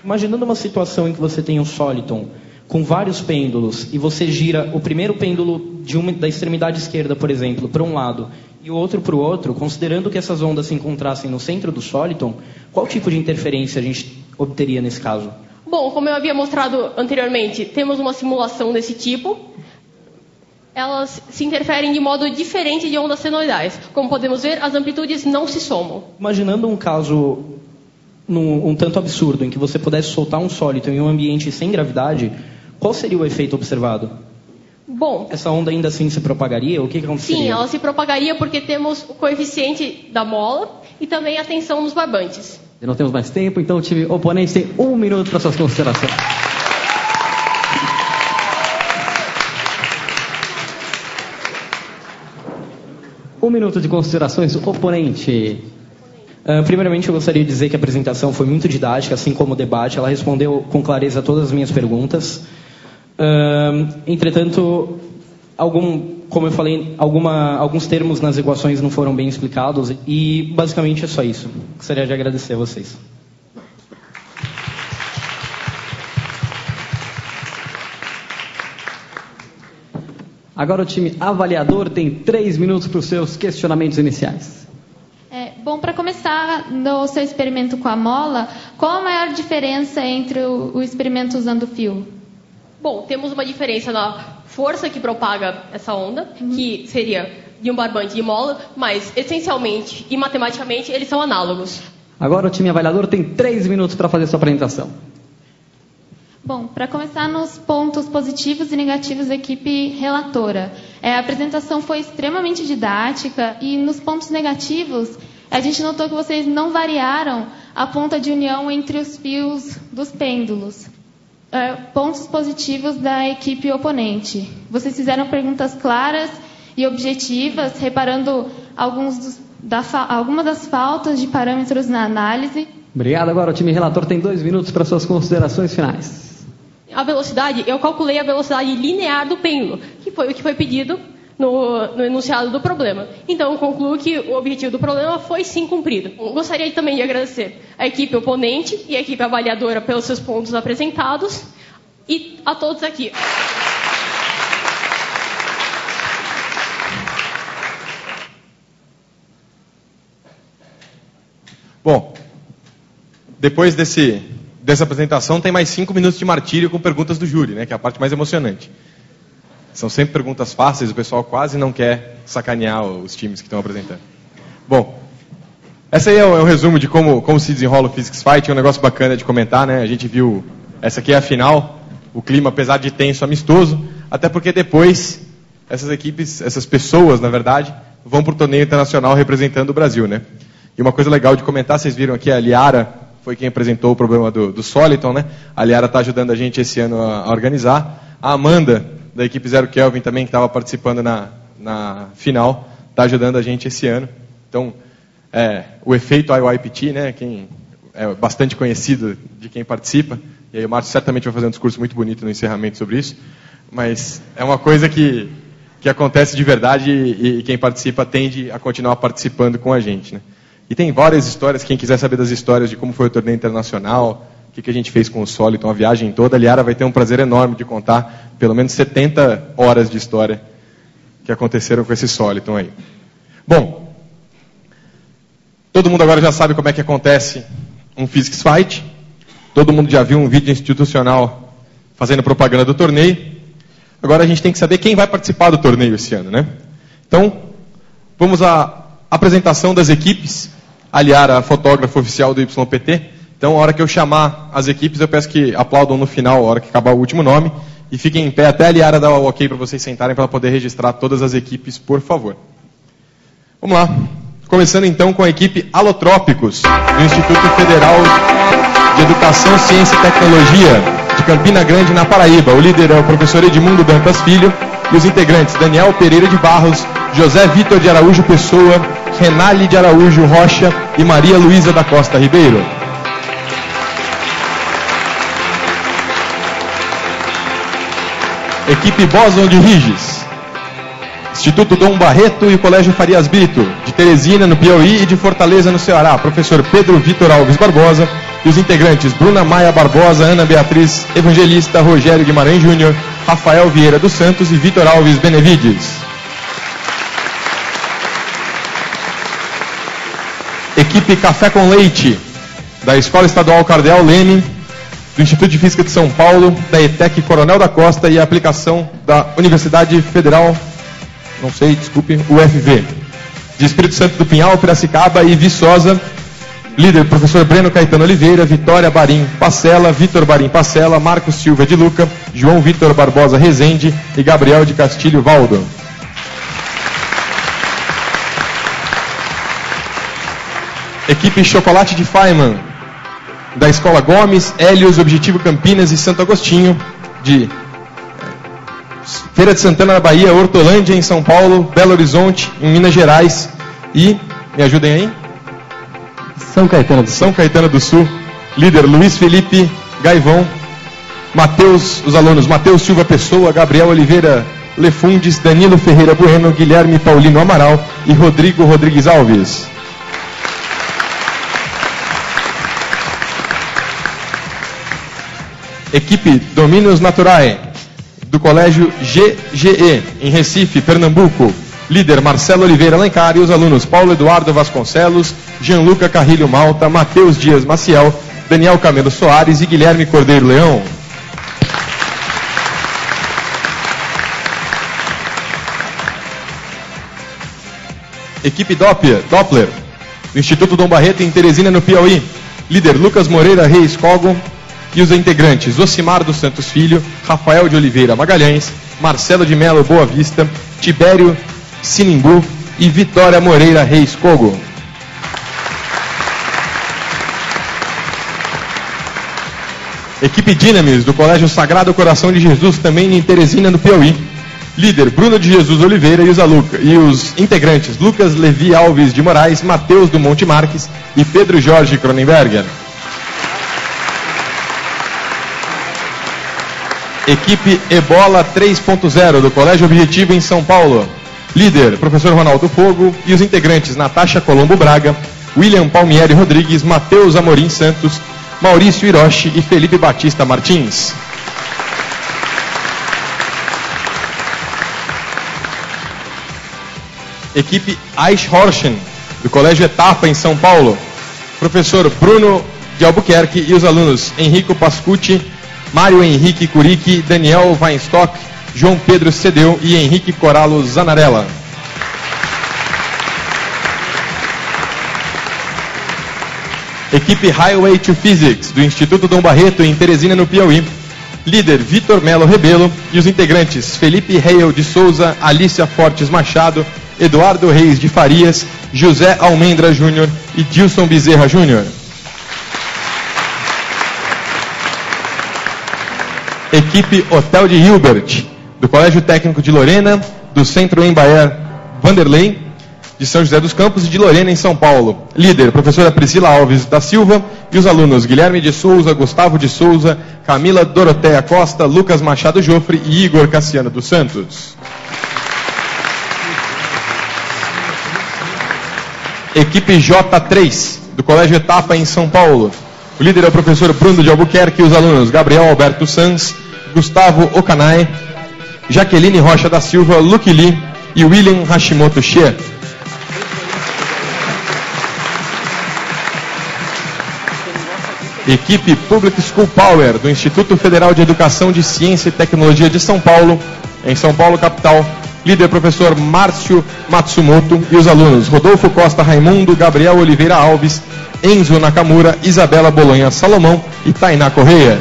Imaginando uma situação em que você tem um Soliton com vários pêndulos e você gira o primeiro pêndulo da extremidade esquerda, por exemplo, para um lado e o outro para o outro, considerando que essas ondas se encontrassem no centro do Soliton, qual tipo de interferência a gente obteria nesse caso? Bom, como eu havia mostrado anteriormente, temos uma simulação desse tipo. Elas se interferem de modo diferente de ondas senoidais. Como podemos ver, as amplitudes não se somam. Imaginando um caso um tanto absurdo, em que você pudesse soltar um Soliton em um ambiente sem gravidade, qual seria o efeito observado? Bom, essa onda ainda assim se propagaria? O que aconteceria? Sim, ela se propagaria porque temos o coeficiente da mola e também a tensão nos barbantes. Não temos mais tempo, então o time oponente tem 1 minuto para suas considerações. Um minuto de considerações, oponente. Primeiramente, eu gostaria de dizer que a apresentação foi muito didática, assim como o debate. Ela respondeu com clareza a todas as minhas perguntas. Entretanto, como eu falei, alguns termos nas equações não foram bem explicados e basicamente é só isso. Gostaria de agradecer a vocês. Agora o time avaliador tem 3 minutos para os seus questionamentos iniciais. Bom, para começar no seu experimento com a mola, qual a maior diferença entre o experimento usando o fio? Bom, temos uma diferença na força que propaga essa onda, que seria de um barbante de mola, mas essencialmente e matematicamente eles são análogos. Agora o time avaliador tem 3 minutos para fazer sua apresentação. Bom, para começar nos pontos positivos e negativos da equipe relatora. A apresentação foi extremamente didática e nos pontos negativos a gente notou que vocês não variaram a ponta de união entre os fios dos pêndulos. Pontos positivos da equipe oponente. Vocês fizeram perguntas claras e objetivas, reparando algumas das faltas de parâmetros na análise. Obrigado. Agora o time relator tem 2 minutos para suas considerações finais. A velocidade, eu calculei a velocidade linear do pêndulo, que foi o que foi pedido no enunciado do problema. Então, eu concluo que o objetivo do problema foi sim cumprido. Gostaria também de agradecer a equipe oponente e a equipe avaliadora pelos seus pontos apresentados e a todos aqui. Bom, depois dessa apresentação tem mais 5 minutos de martírio com perguntas do júri, né, que é a parte mais emocionante. São sempre perguntas fáceis, o pessoal quase não quer sacanear os times que estão apresentando. Bom, essa aí é um resumo de como se desenrola o Physics Fight, é um negócio bacana de comentar, né? A gente viu, essa aqui é a final, o clima, apesar de tenso, amistoso, até porque depois essas equipes, essas pessoas, na verdade, vão para o torneio internacional representando o Brasil, né? E uma coisa legal de comentar, vocês viram aqui, a Liara foi quem apresentou o problema do Soliton, né? A Liara está ajudando a gente esse ano a organizar. A Amanda, da equipe Zero Kelvin também, que estava participando na final, está ajudando a gente esse ano. Então, o efeito IYPT, né, quem é bastante conhecido de quem participa, e aí o Márcio certamente vai fazer um discurso muito bonito no encerramento sobre isso, mas é uma coisa que acontece de verdade e quem participa tende a continuar participando com a gente, né. E tem várias histórias, quem quiser saber das histórias de como foi o torneio internacional, o que a gente fez com o Soliton, a viagem toda, a Liara vai ter um prazer enorme de contar pelo menos 70 horas de história que aconteceram com esse Soliton aí. Bom, todo mundo agora já sabe como é que acontece um Physics Fight, todo mundo já viu um vídeo institucional fazendo propaganda do torneio, agora a gente tem que saber quem vai participar do torneio esse ano, né? Então, vamos à apresentação das equipes, a Liara, a fotógrafa oficial do YPT. Então, a hora que eu chamar as equipes, eu peço que aplaudam no final, a hora que acabar o último nome, e fiquem em pé até a Liara dar o ok para vocês sentarem, para ela poder registrar todas as equipes, por favor. Vamos lá. Começando então com a equipe Alotrópicos, do Instituto Federal de Educação, Ciência e Tecnologia, de Campina Grande, na Paraíba. O líder é o professor Edmundo Dantas Filho, e os integrantes Daniel Pereira de Barros, José Vitor de Araújo Pessoa, Renali de Araújo Rocha e Maria Luísa da Costa Ribeiro. Equipe Boson de Riges, Instituto Dom Barreto e o Colégio Farias Brito, de Teresina, no Piauí, e de Fortaleza, no Ceará, professor Pedro Vitor Alves Barbosa, e os integrantes Bruna Maia Barbosa, Ana Beatriz Evangelista, Rogério Guimarães Júnior, Rafael Vieira dos Santos e Vitor Alves Benevides. Equipe Café com Leite, da Escola Estadual Cardeal Leme, do Instituto de Física de São Paulo, da ETEC Coronel da Costa e a aplicação da Universidade Federal, UFV, de Espírito Santo do Pinhal, Piracicaba e Viçosa. Líder, professor Breno Caetano Oliveira, Vitória Barim Pacela, Vitor Barim Pacela, Marcos Silva de Luca, João Vitor Barbosa Rezende e Gabriel de Castilho Valdo. Equipe Chocolate de Feynman, da Escola Gomes, Hélios, Objetivo Campinas e Santo Agostinho, de Feira de Santana, na Bahia, Hortolândia, em São Paulo, Belo Horizonte, em Minas Gerais e, me ajudem aí? São Caetano do Sul. Líder Luiz Felipe Gaivão, os alunos Matheus Silva Pessoa, Gabriel Oliveira Lefundes, Danilo Ferreira Bueno, Guilherme Paulino Amaral e Rodrigo Rodrigues Alves. Equipe Dominos Naturae, do Colégio GGE, em Recife, Pernambuco. Líder Marcelo Oliveira Alencar e os alunos Paulo Eduardo Vasconcelos, Gianluca Carrilho Malta, Matheus Dias Maciel, Daniel Camelo Soares e Guilherme Cordeiro Leão. Equipe Doppler, do Instituto Dom Barreto em Teresina, no Piauí. Líder Lucas Moreira Reis Cogo. E os integrantes Osimar dos Santos Filho, Rafael de Oliveira Magalhães, Marcelo de Melo Boa Vista, Tibério Sinimbu e Vitória Moreira Reis Cogo. Equipe Dinamis, do Colégio Sagrado Coração de Jesus, também em Teresina, no Piauí. Líder Bruno de Jesus Oliveira e os integrantes Lucas Levi Alves de Moraes, Matheus do Monte Marques e Pedro Jorge Cronenberger. Equipe Ebola 3.0 do Colégio Objetivo em São Paulo. Líder, professor Ronaldo Fogo e os integrantes Natasha Colombo Braga, William Palmieri Rodrigues, Matheus Amorim Santos, Maurício Hiroshi e Felipe Batista Martins. Equipe Eichhorchen do Colégio Etapa em São Paulo. Professor Bruno de Albuquerque e os alunos Henrico Pascucci, Mário Henrique Curique, Daniel Weinstock, João Pedro Cedeu e Henrique Coralo Zanarella. Equipe Highway to Physics, do Instituto Dom Barreto, em Teresina, no Piauí. Líder Vitor Melo Rebelo e os integrantes Felipe Reil de Souza, Alícia Fortes Machado, Eduardo Reis de Farias, José Almendra Júnior e Dilson Bezerra Júnior. Equipe Hotel de Hilbert, do Colégio Técnico de Lorena, do Centro Embaer Vanderlei, de São José dos Campos e de Lorena, em São Paulo. Líder, professora Priscila Alves da Silva e os alunos Guilherme de Souza, Gustavo de Souza, Camila Doroteia Costa, Lucas Machado Jofre e Igor Cassiano dos Santos. Equipe J3, do Colégio Etapa em São Paulo. O líder é o professor Bruno de Albuquerque e os alunos Gabriel Alberto Sanz, Gustavo Okanai, Jaqueline Rocha da Silva, Luke Lee e William Hashimoto Xie. Equipe Public School Power, do Instituto Federal de Educação de Ciência e Tecnologia de São Paulo, em São Paulo, capital. Líder professor Márcio Matsumoto e os alunos Rodolfo Costa Raimundo, Gabriel Oliveira Alves, Enzo Nakamura, Isabela Bolonha Salomão e Tainá Correia.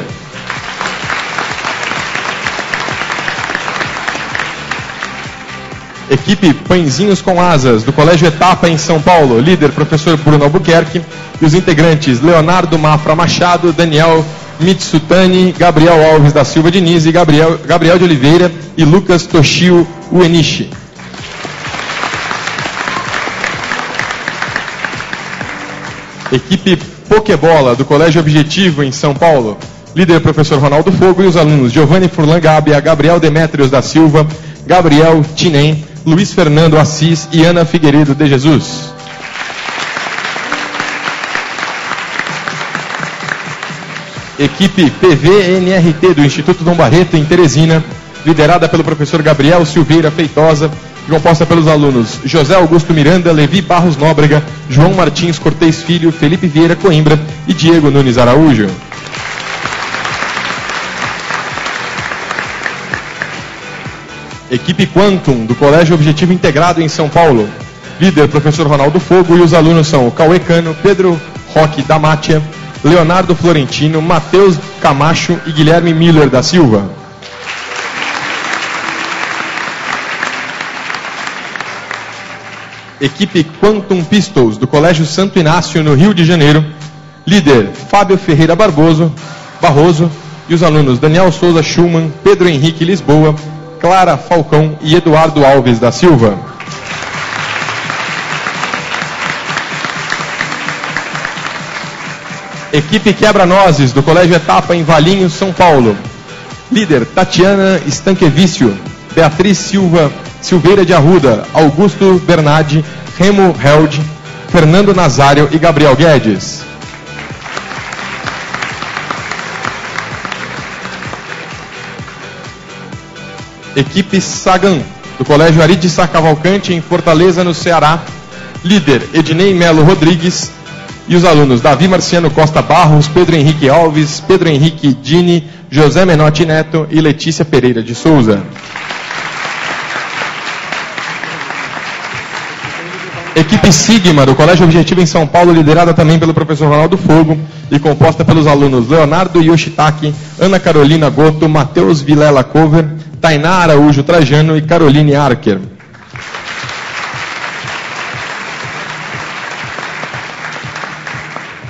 Equipe Pãezinhos com Asas, do Colégio Etapa em São Paulo. Líder professor Bruno Albuquerque e os integrantes Leonardo Mafra Machado, Daniel Mitsutani, Gabriel Alves da Silva Diniz e Gabriel de Oliveira e Lucas Toshio Uenishi. Equipe Pokébola, do Colégio Objetivo em São Paulo. Líder professor Ronaldo Fogo e os alunos Giovanni Furlan Gabia, Gabriel Demétrios da Silva, Gabriel Tinem, Luiz Fernando Assis e Ana Figueiredo de Jesus. Equipe PVNRT do Instituto Dom Barreto, em Teresina, liderada pelo professor Gabriel Silveira Feitosa, composta pelos alunos José Augusto Miranda, Levi Barros Nóbrega, João Martins Cortez Filho, Felipe Vieira Coimbra e Diego Nunes Araújo. Equipe Quantum, do Colégio Objetivo Integrado em São Paulo. Líder, professor Ronaldo Fogo, e os alunos são Cauê Cano, Pedro Roque Damátia, Leonardo Florentino, Matheus Camacho e Guilherme Miller da Silva. Equipe Quantum Pistols, do Colégio Santo Inácio, no Rio de Janeiro. Líder, Fábio Ferreira Barroso e os alunos Daniel Souza Schumann, Pedro Henrique Lisboa, Clara Falcão e Eduardo Alves da Silva. Equipe Quebra-Nozes, do Colégio Etapa em Valinhos, São Paulo. Líder, Tatiana Stankevício, Beatriz Silveira de Arruda, Augusto Bernardi, Remo Held, Fernando Nazário e Gabriel Guedes. Equipe Sagan, do Colégio Aridissa Cavalcante, em Fortaleza, no Ceará. Líder, Ednei Melo Rodrigues e os alunos Davi Marciano Costa Barros, Pedro Henrique Alves, Pedro Henrique Dini, José Menotti Neto e Letícia Pereira de Souza. Equipe Sigma, do Colégio Objetivo em São Paulo, liderada também pelo professor Ronaldo Fogo e composta pelos alunos Leonardo Yoshitaki, Ana Carolina Goto, Matheus Vilela Cover, Tainá Araújo Trajano e Caroline Archer.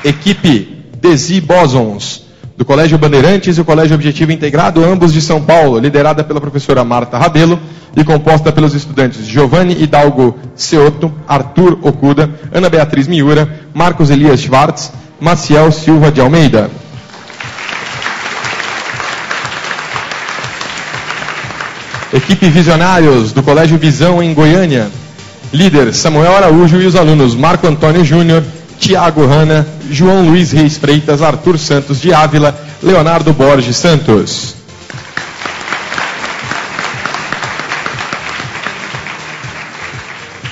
Equipe Desi Bosons, do Colégio Bandeirantes e o Colégio Objetivo Integrado, ambos de São Paulo, liderada pela professora Marta Rabelo e composta pelos estudantes Giovanni Hidalgo Seoto, Arthur Okuda, Ana Beatriz Miura, Marcos Elias Schwartz, Maciel Silva de Almeida. Equipe Visionários, do Colégio Visão em Goiânia, líder Samuel Araújo e os alunos Marco Antônio Júnior, Tiago Hanna, João Luiz Reis Freitas, Arthur Santos de Ávila, Leonardo Borges Santos.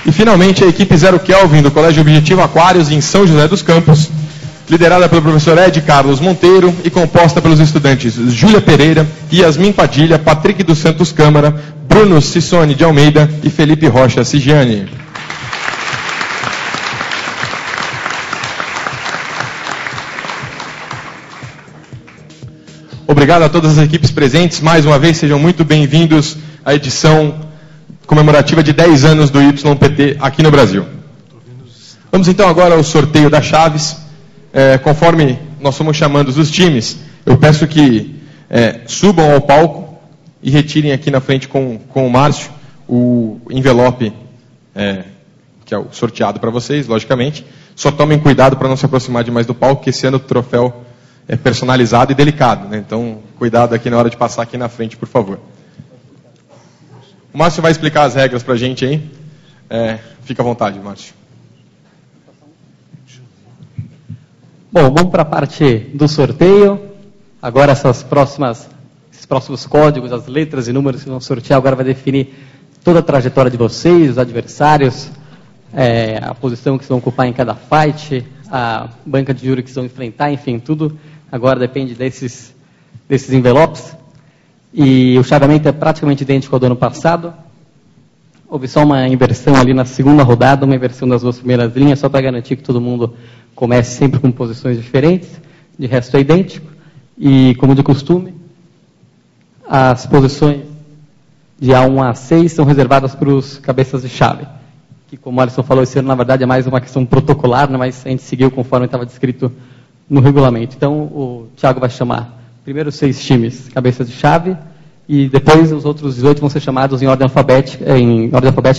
E finalmente a equipe Zero Kelvin do Colégio Objetivo Aquários em São José dos Campos, liderada pelo professor Ed Carlos Monteiro e composta pelos estudantes Júlia Pereira, Yasmin Padilha, Patrick dos Santos Câmara, Bruno Cissone de Almeida e Felipe Rocha Sigiani. Obrigado a todas as equipes presentes. Mais uma vez, sejam muito bem-vindos à edição comemorativa de 10 anos do YPT aqui no Brasil. Vamos então agora ao sorteio das chaves. Conforme nós fomos chamando os times, eu peço que subam ao palco e retirem aqui na frente com o Márcio o envelope que é o sorteado para vocês, logicamente. Só tomem cuidado para não se aproximar demais do palco, que esse ano o troféu é personalizado e delicado, né? Então, cuidado aqui na hora de passar aqui na frente, por favor. O Márcio vai explicar as regras para a gente aí. Fica à vontade, Márcio. Bom, vamos para a parte do sorteio. Agora esses próximos códigos, as letras e números que vão sortear, agora vai definir toda a trajetória de vocês, os adversários, a posição que vocês vão ocupar em cada fight, a banca de júri que vocês vão enfrentar, enfim, tudo agora depende desses envelopes. E o chaveamento é praticamente idêntico ao do ano passado. Houve só uma inversão ali na segunda rodada, uma inversão das duas primeiras linhas, só para garantir que todo mundo comece sempre com posições diferentes. De resto é idêntico. E, como de costume, as posições de A1 a A6 são reservadas para os cabeças de chave. Que, como o Alisson falou, esse ano, na verdade, é mais uma questão protocolar, né, mas a gente seguiu conforme estava descrito no regulamento. Então, o Thiago vai chamar primeiro os 6 times cabeças de chave, e depois os outros 18 vão ser chamados em ordem alfabética, em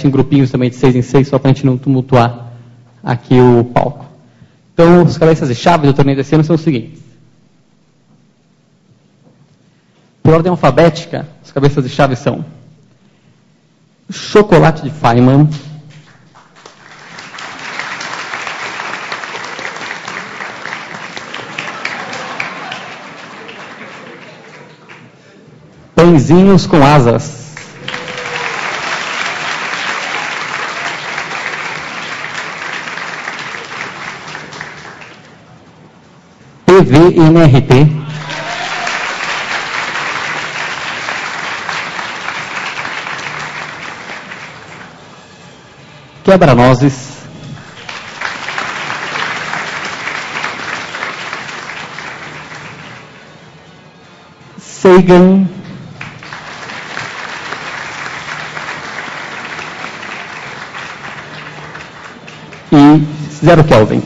grupinhos também de 6 em 6, só para a gente não tumultuar aqui o palco. Então, os cabeças de chave do torneio desse ano são os seguintes. Por ordem alfabética, os cabeças de chave são Chocolate de Feynman, Pãezinhos com Asas, PVNRT, Quebra-Nozes, Sagan, e Zero Kelvin.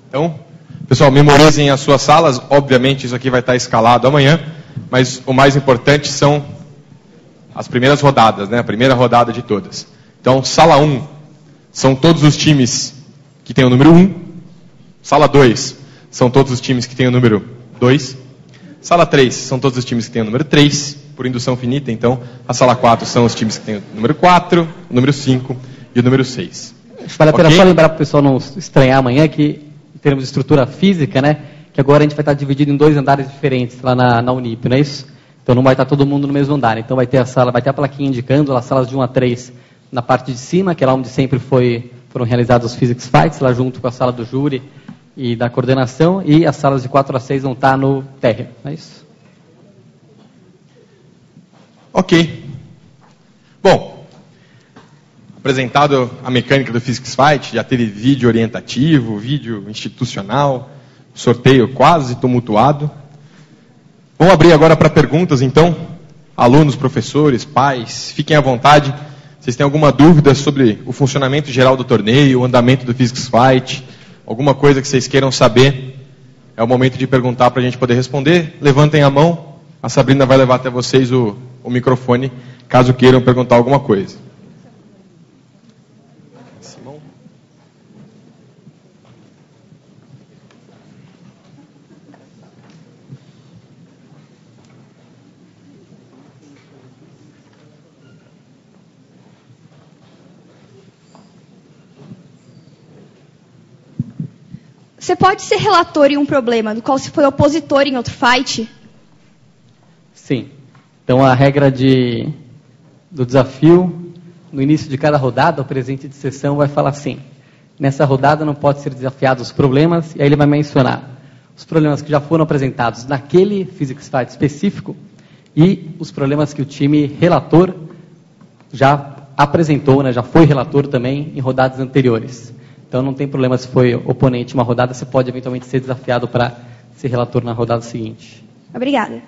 Então, pessoal, memorizem as suas salas. Obviamente, isso aqui vai estar escalado amanhã, mas o mais importante são as primeiras rodadas, né? A primeira rodada de todas. Então, sala 1 são todos os times que têm o número 1. Sala 2 são todos os times que têm o número 2. Sala 3 são todos os times que têm o número 3, por indução finita. Então, a sala 4 são os times que têm o número 4, o número 5 e o número 6. Vale a pena só lembrar para o pessoal não estranhar amanhã que, em termos de estrutura física, né, que agora a gente vai estar dividido em 2 andares diferentes lá na Unip, não é isso? Então não vai estar todo mundo no mesmo andar. Então vai ter a plaquinha indicando as salas de 1 a 3 na parte de cima, que é lá onde sempre foram realizados os Physics Fights, lá junto com a sala do júri e da coordenação, e as salas de 4 a 6 vão estar no térreo. É isso? Ok. Bom, apresentado a mecânica do Physics Fight, já teve vídeo orientativo, vídeo institucional, sorteio quase tumultuado. Vamos abrir agora para perguntas, então. Alunos, professores, pais, fiquem à vontade. Vocês têm alguma dúvida sobre o funcionamento geral do torneio, o andamento do Physics Fight, alguma coisa que vocês queiram saber? É o momento de perguntar para a gente poder responder. Levantem a mão. A Sabrina vai levar até vocês o microfone, caso queiram perguntar alguma coisa. Simão? Você pode ser relator em um problema do qual você foi opositor em outro fight? Sim. Então, a regra do desafio, no início de cada rodada, o presidente de sessão vai falar assim: nessa rodada não pode ser desafiados os problemas, e aí ele vai mencionar os problemas que já foram apresentados naquele Physics Fight específico e os problemas que o time relator já apresentou, né, já foi relator também em rodadas anteriores. Então, não tem problema se foi oponente em uma rodada, você pode eventualmente ser desafiado para ser relator na rodada seguinte. Obrigada.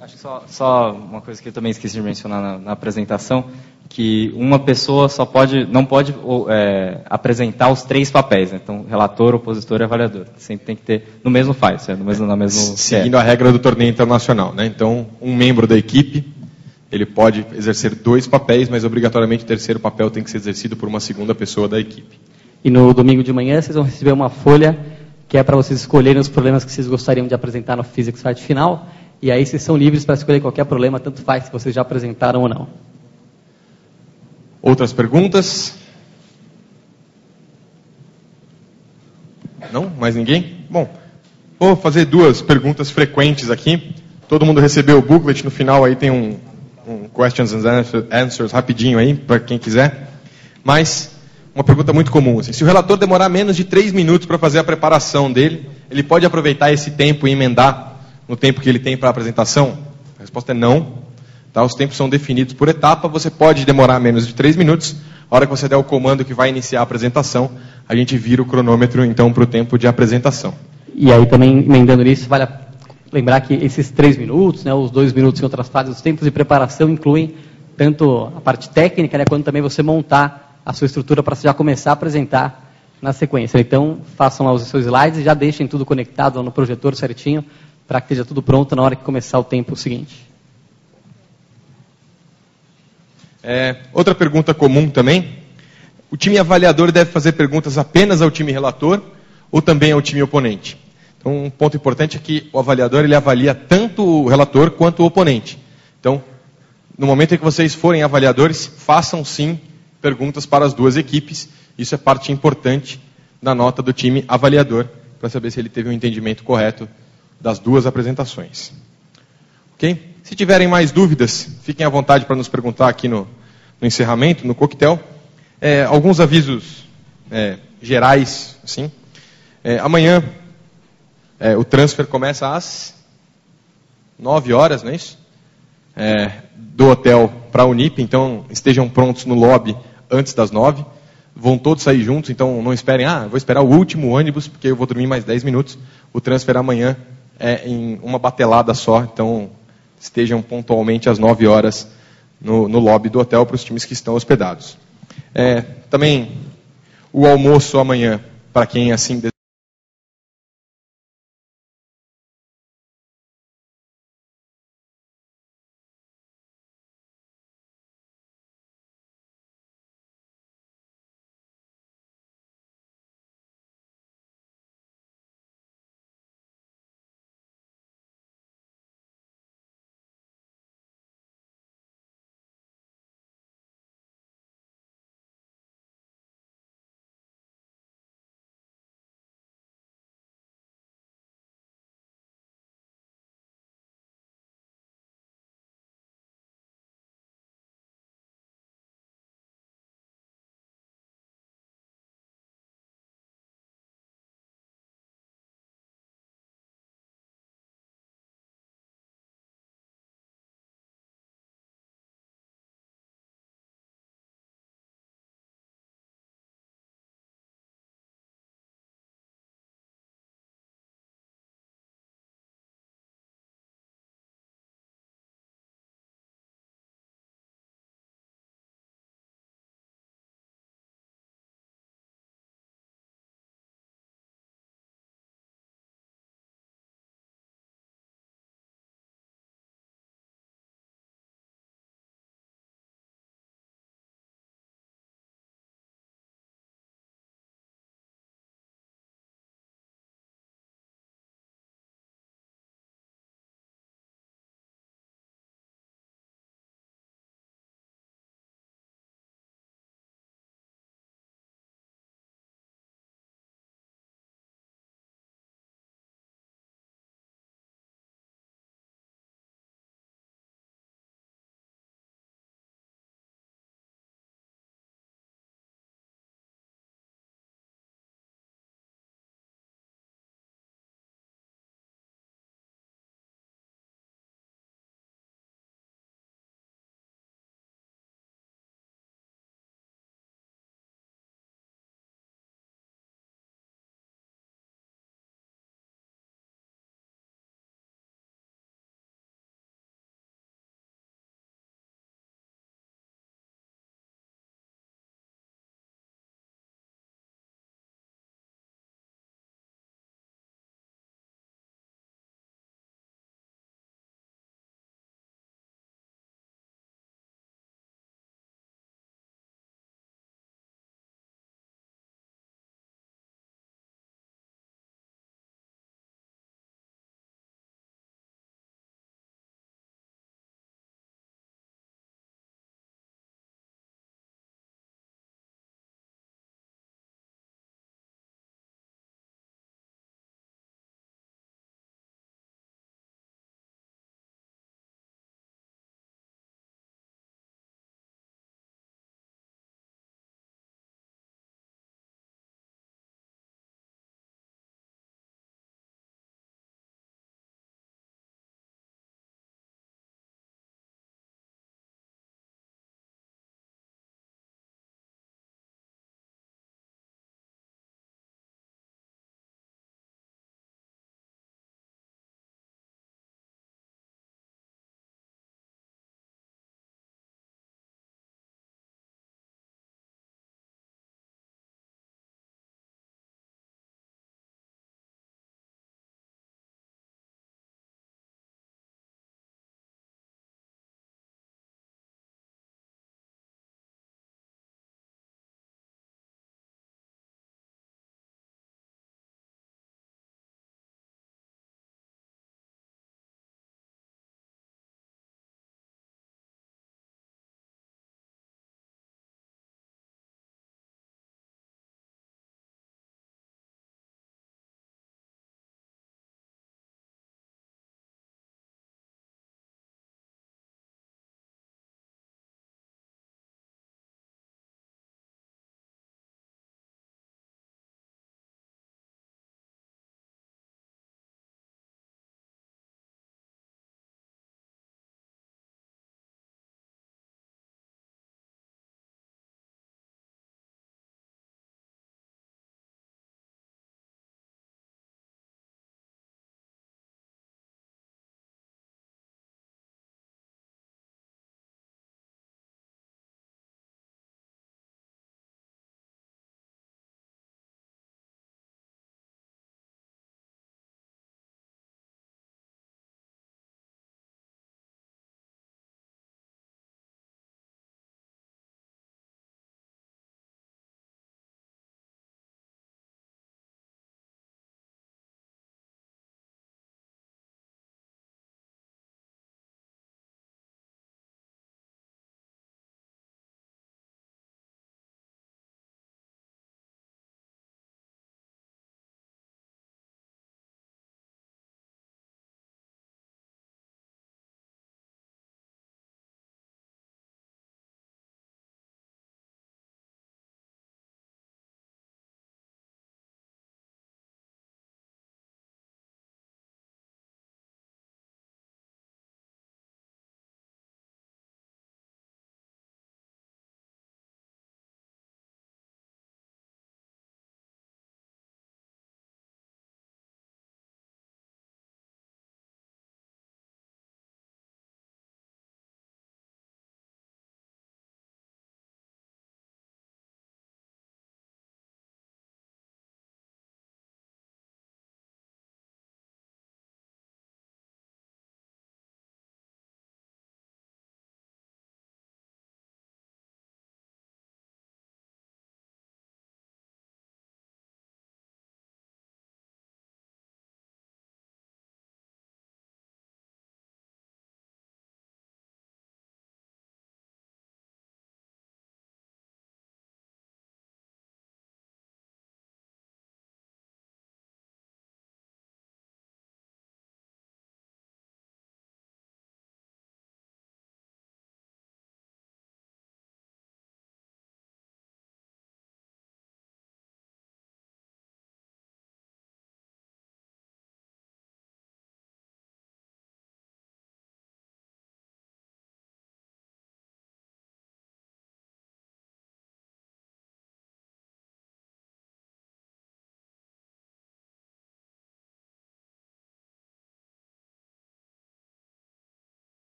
Acho que só uma coisa que eu também esqueci de mencionar na apresentação, que uma pessoa não pode apresentar os 3 papéis, né? Então, relator, opositor e avaliador. Sempre tem que ter no mesmo file, certo? Seguindo a regra do torneio internacional, né? Então, um membro da equipe, ele pode exercer 2 papéis, mas obrigatoriamente o terceiro papel tem que ser exercido por uma segunda pessoa da equipe. E no domingo de manhã vocês vão receber uma folha que é para vocês escolherem os problemas que vocês gostariam de apresentar no Physics Fight final. E aí vocês são livres para escolher qualquer problema, tanto faz se vocês já apresentaram ou não. Outras perguntas? Não? Mais ninguém? Bom, vou fazer 2 perguntas frequentes aqui. Todo mundo recebeu o booklet, no final aí tem um questions and answers rapidinho aí, para quem quiser. Mas, uma pergunta muito comum, assim, se o relator demorar menos de 3 minutos para fazer a preparação dele, ele pode aproveitar esse tempo e emendar no tempo que ele tem para a apresentação? A resposta é não. Tá? Os tempos são definidos por etapa, você pode demorar menos de 3 minutos. A hora que você der o comando que vai iniciar a apresentação, a gente vira o cronômetro então para o tempo de apresentação. E aí também, emendando nisso, vale lembrar que esses 3 minutos, né, os 2 minutos em outras fases, os tempos de preparação incluem tanto a parte técnica, né, quanto também você montar a sua estrutura para já começar a apresentar na sequência. Então, façam lá os seus slides e já deixem tudo conectado lá no projetor certinho, para que esteja tudo pronto na hora que começar o tempo seguinte. Outra pergunta comum também: o time avaliador deve fazer perguntas apenas ao time relator ou também ao time oponente? Então, um ponto importante é que o avaliador ele avalia tanto o relator quanto o oponente. Então, no momento em que vocês forem avaliadores, façam sim perguntas para as 2 equipes. Isso é parte importante da nota do time avaliador, para saber se ele teve um entendimento correto das 2 apresentações. Ok? Se tiverem mais dúvidas, fiquem à vontade para nos perguntar aqui no encerramento, no coquetel. Alguns avisos gerais, assim. Amanhã o transfer começa às 9 horas, não é isso? Do hotel para a Unip, então estejam prontos no lobby antes das 9. Vão todos sair juntos, então não esperem, vou esperar o último ônibus, porque eu vou dormir mais 10 minutos. O transfer amanhã é em uma batelada só, então estejam pontualmente às 9 horas no lobby do hotel para os times que estão hospedados. Também o almoço amanhã, para quem assim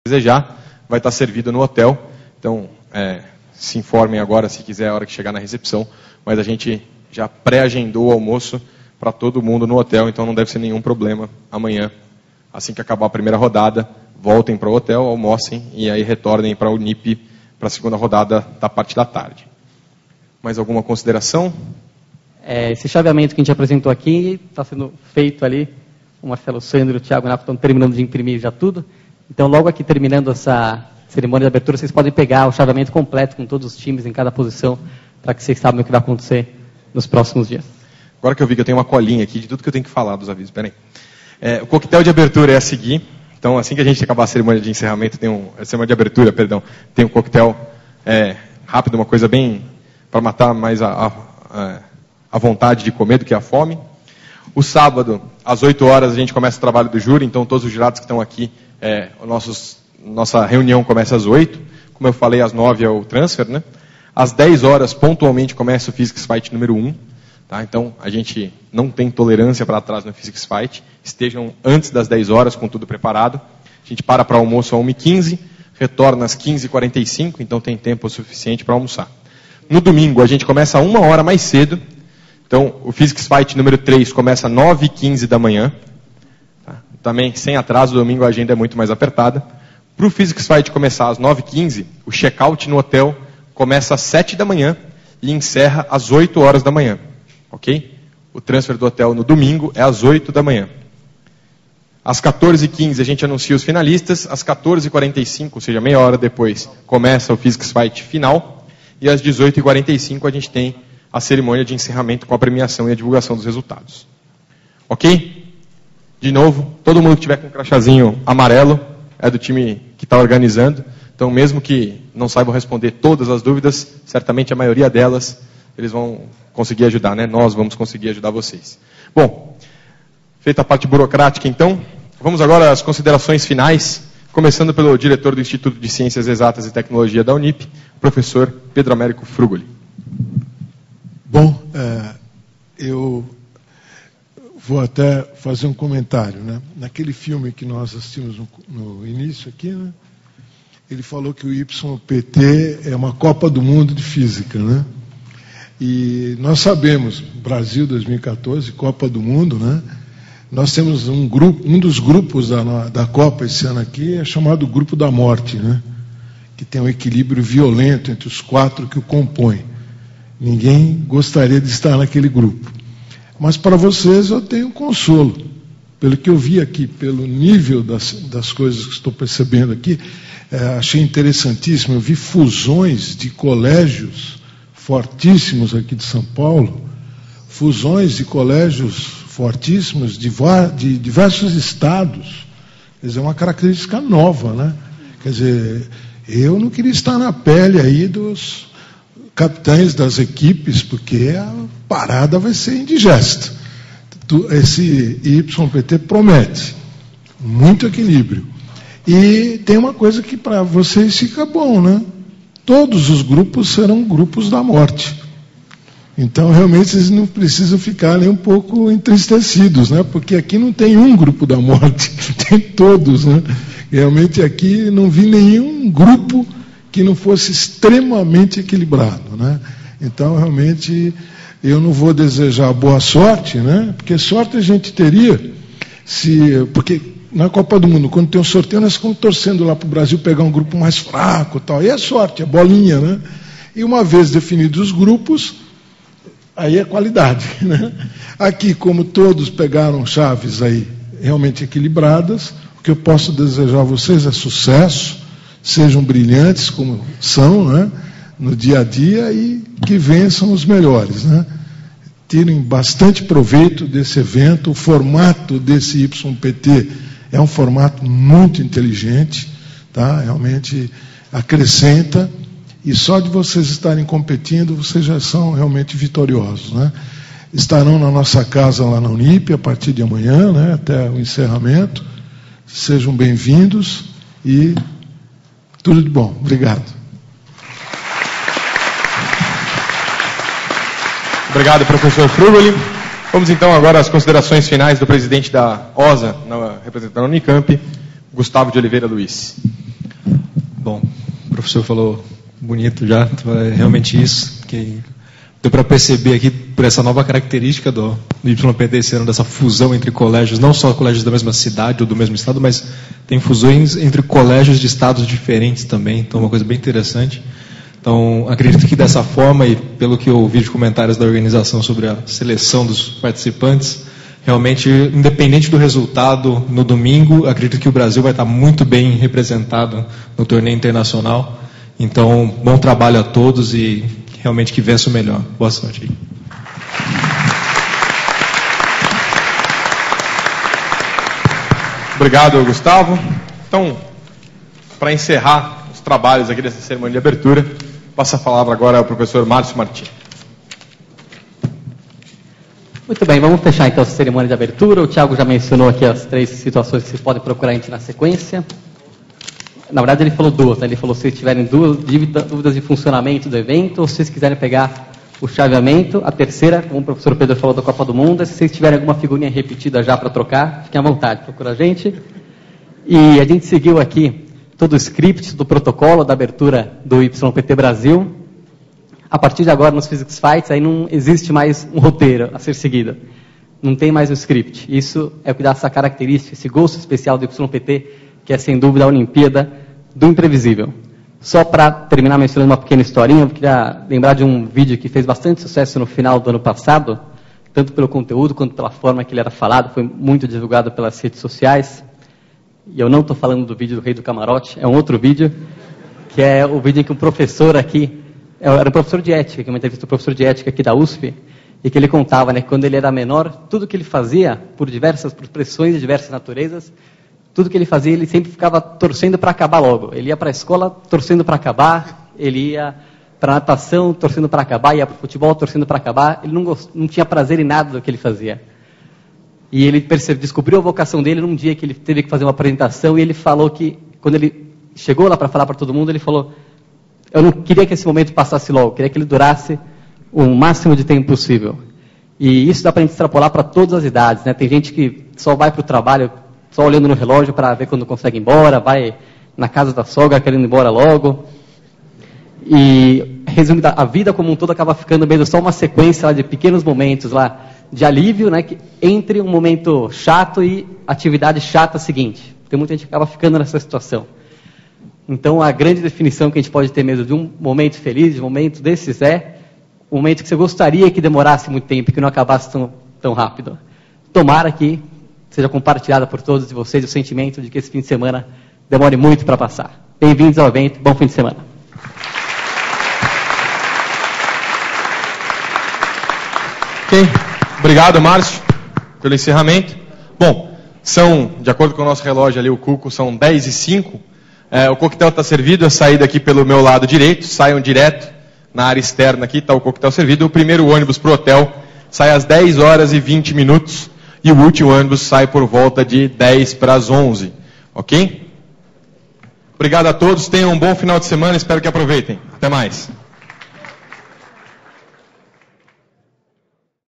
desejar, vai estar servido no hotel. Então, se informem agora, se quiser, a hora que chegar na recepção. Mas a gente já pré-agendou o almoço para todo mundo no hotel, então não deve ser nenhum problema amanhã. Assim que acabar a primeira rodada, voltem para o hotel, almocem e aí retornem para a Unip para a segunda rodada da parte da tarde. Mais alguma consideração? Esse chaveamento que a gente apresentou aqui está sendo feito ali. O Marcelo Sandro e o Thiago Napo estão terminando de imprimir já tudo. Então, logo aqui terminando essa cerimônia de abertura, vocês podem pegar o chaveamento completo com todos os times em cada posição, para que vocês saibam o que vai acontecer nos próximos dias. Agora que eu vi que eu tenho uma colinha aqui de tudo que eu tenho que falar dos avisos. Peraí. O coquetel de abertura é a seguir. Então, assim que a gente acabar a cerimônia de encerramento, a cerimônia de abertura, tem um coquetel rápido, uma coisa bem para matar mais a vontade de comer do que a fome. O sábado, às 8 horas, a gente começa o trabalho do júri, então todos os jurados que estão aqui, nossa reunião começa às 8. Como eu falei, às 9 é o transfer, né? Às 10 horas, pontualmente, começa o Physics Fight número 1. Tá? Então, a gente não tem tolerância para atrás no Physics Fight. Estejam antes das 10 horas, com tudo preparado. A gente para almoço às 1h15, retorna às 15h45, então tem tempo suficiente para almoçar. No domingo, a gente começa 1 hora mais cedo. Então, o Physics Fight número 3 começa às 9h15 da manhã. Tá? Também, sem atraso, domingo a agenda é muito mais apertada. Para o Physics Fight começar às 9h15, o check-out no hotel começa às 7 da manhã e encerra às 8 horas da manhã. Ok? O transfer do hotel no domingo é às 8 da manhã. Às 14h15 a gente anuncia os finalistas. Às 14h45, ou seja, meia hora depois, começa o Physics Fight final. E às 18h45 a gente tem a cerimônia de encerramento com a premiação e a divulgação dos resultados. Ok? De novo, todo mundo que tiver com um crachazinho amarelo é do time que está organizando. Então, mesmo que não saibam responder todas as dúvidas, certamente a maioria delas eles vão conseguir ajudar, né? Nós vamos conseguir ajudar vocês. Bom, feita a parte burocrática, então, vamos agora às considerações finais, começando pelo diretor do Instituto de Ciências Exatas e Tecnologia da Unip, professor Pedro Américo Frugoli. Bom, eu vou até fazer um comentário, né? Naquele filme que nós assistimos no início aqui, né? Ele falou que o YPT é uma Copa do Mundo de Física, né? E nós sabemos, Brasil 2014, Copa do Mundo, né? Nós temos um dos grupos da Copa esse ano aqui é chamado Grupo da Morte, né? Que tem um equilíbrio violento entre os 4 que o compõem. Ninguém gostaria de estar naquele grupo. Mas para vocês eu tenho um consolo. Pelo que eu vi aqui, pelo nível das coisas que estou percebendo aqui, achei interessantíssimo. Eu vi fusões de colégios fortíssimos aqui de São Paulo, fusões de colégios fortíssimos de diversos estados. Quer dizer, uma característica nova, né? Quer dizer, eu não queria estar na pele aí dos capitães das equipes, porque a parada vai ser indigesta. Esse YPT promete muito equilíbrio. E tem uma coisa que para vocês fica bom, né? Todos os grupos serão grupos da morte. Então, realmente, vocês não precisam ficar nem um pouco entristecidos, né? Porque aqui não tem um grupo da morte, tem todos, né? Realmente aqui não vi nenhum grupo que não fosse extremamente equilibrado, né? Então, realmente, eu não vou desejar boa sorte, né? Porque sorte a gente teria porque na Copa do Mundo, quando tem um sorteio, nós ficamos torcendo lá para o Brasil pegar um grupo mais fraco, tal. E é sorte, é bolinha, né? E uma vez definidos os grupos, aí é qualidade, né? Aqui, como todos pegaram chaves aí realmente equilibradas, o que eu posso desejar a vocês é sucesso, sejam brilhantes como são, né? No dia a dia, e que vençam os melhores, né? Tirem bastante proveito desse evento. O formato desse YPT é um formato muito inteligente, tá? Realmente acrescenta, e só de vocês estarem competindo, vocês já são realmente vitoriosos, né? Estarão na nossa casa lá na Unip a partir de amanhã, né? Até o encerramento. Sejam bem-vindos e tudo de bom. Obrigado. Obrigado, professor Frugoli. Vamos então agora às considerações finais do presidente da OSA, representando a Unicamp, Gustavo de Oliveira Luiz. professor falou bonito já, então é realmente isso, que deu para perceber aqui por essa nova característica do YPT esse ano, dessa fusão entre colégios, não só colégios da mesma cidade ou do mesmo estado, mas tem fusões entre colégios de estados diferentes também, então é uma coisa bem interessante. Então, acredito que dessa forma, e pelo que eu ouvi de comentários da organização sobre a seleção dos participantes, realmente, independente do resultado no domingo, acredito que o Brasil vai estar muito bem representado no torneio internacional. Então, bom trabalho a todos e realmente que vença o melhor. Boa sorte aí. Obrigado, Gustavo. Então, para encerrar os trabalhos aqui dessa cerimônia de abertura, passo a palavra agora ao professor Márcio Martins. Muito bem, vamos fechar então a cerimônia de abertura. O Thiago já mencionou aqui as 3 situações que vocês podem procurar a gente na sequência. Na verdade, ele falou 2, né? Ele falou se vocês tiverem dúvidas de funcionamento do evento, ou se vocês quiserem pegar o chaveamento. A terceira, como o professor Pedro falou da Copa do Mundo, se vocês tiverem alguma figurinha repetida já para trocar, fiquem à vontade, procura a gente. E a gente seguiu aqui todo o script do protocolo da abertura do YPT Brasil. A partir de agora, nos Physics Fights, aí não existe mais um roteiro a ser seguido. Não tem mais um script. Isso é o que dá essa característica, esse gosto especial do YPT, que é, sem dúvida, a Olimpíada do Imprevisível. Só para terminar mencionando uma pequena historinha, eu queria lembrar de um vídeo que fez bastante sucesso no final do ano passado, tanto pelo conteúdo quanto pela forma que ele era falado, foi muito divulgado pelas redes sociais. E eu não estou falando do vídeo do Rei do Camarote, é um outro vídeo, que é o vídeo em que um professor aqui, era um professor de ética, que é uma entrevista do professor de ética aqui da USP, e que ele contava, né, que quando ele era menor, tudo que ele fazia, por pressões de diversas naturezas, tudo que ele fazia, ele sempre ficava torcendo para acabar logo. Ele ia para a escola torcendo para acabar, ele ia para a natação torcendo para acabar, ia para o futebol torcendo para acabar, ele não tinha prazer em nada do que ele fazia. E ele descobriu a vocação dele num dia que ele teve que fazer uma apresentação, e ele falou que, quando ele chegou lá para falar para todo mundo, ele falou: eu não queria que esse momento passasse logo, queria que ele durasse o máximo de tempo possível. E isso dá para a gente extrapolar para todas as idades, né? Tem gente que só vai para o trabalho só olhando no relógio para ver quando consegue ir embora, vai na casa da sogra querendo ir embora logo. E, resumindo, a vida como um todo acaba ficando mesmo só uma sequência lá de pequenos momentos lá de alívio, né, entre um momento chato e atividade chata seguinte. Tem muita gente que acaba ficando nessa situação. Então, a grande definição que a gente pode ter mesmo de um momento feliz, de um momento desses, é um momento que você gostaria que demorasse muito tempo, que não acabasse tão rápido. Tomara que seja compartilhada por todos de vocês o sentimento de que esse fim de semana demore muito para passar. Bem-vindos ao evento, bom fim de semana. Ok, obrigado, Márcio, pelo encerramento. Bom, de acordo com o nosso relógio ali, o Cuco, são 10h05. O coquetel está servido, a saída aqui pelo meu lado direito, saiam direto na área externa aqui, está o coquetel servido. O primeiro ônibus para o hotel sai às 10h20, e o último ônibus sai por volta de 10:11, ok? Obrigado a todos, tenham um bom final de semana, espero que aproveitem. Até mais.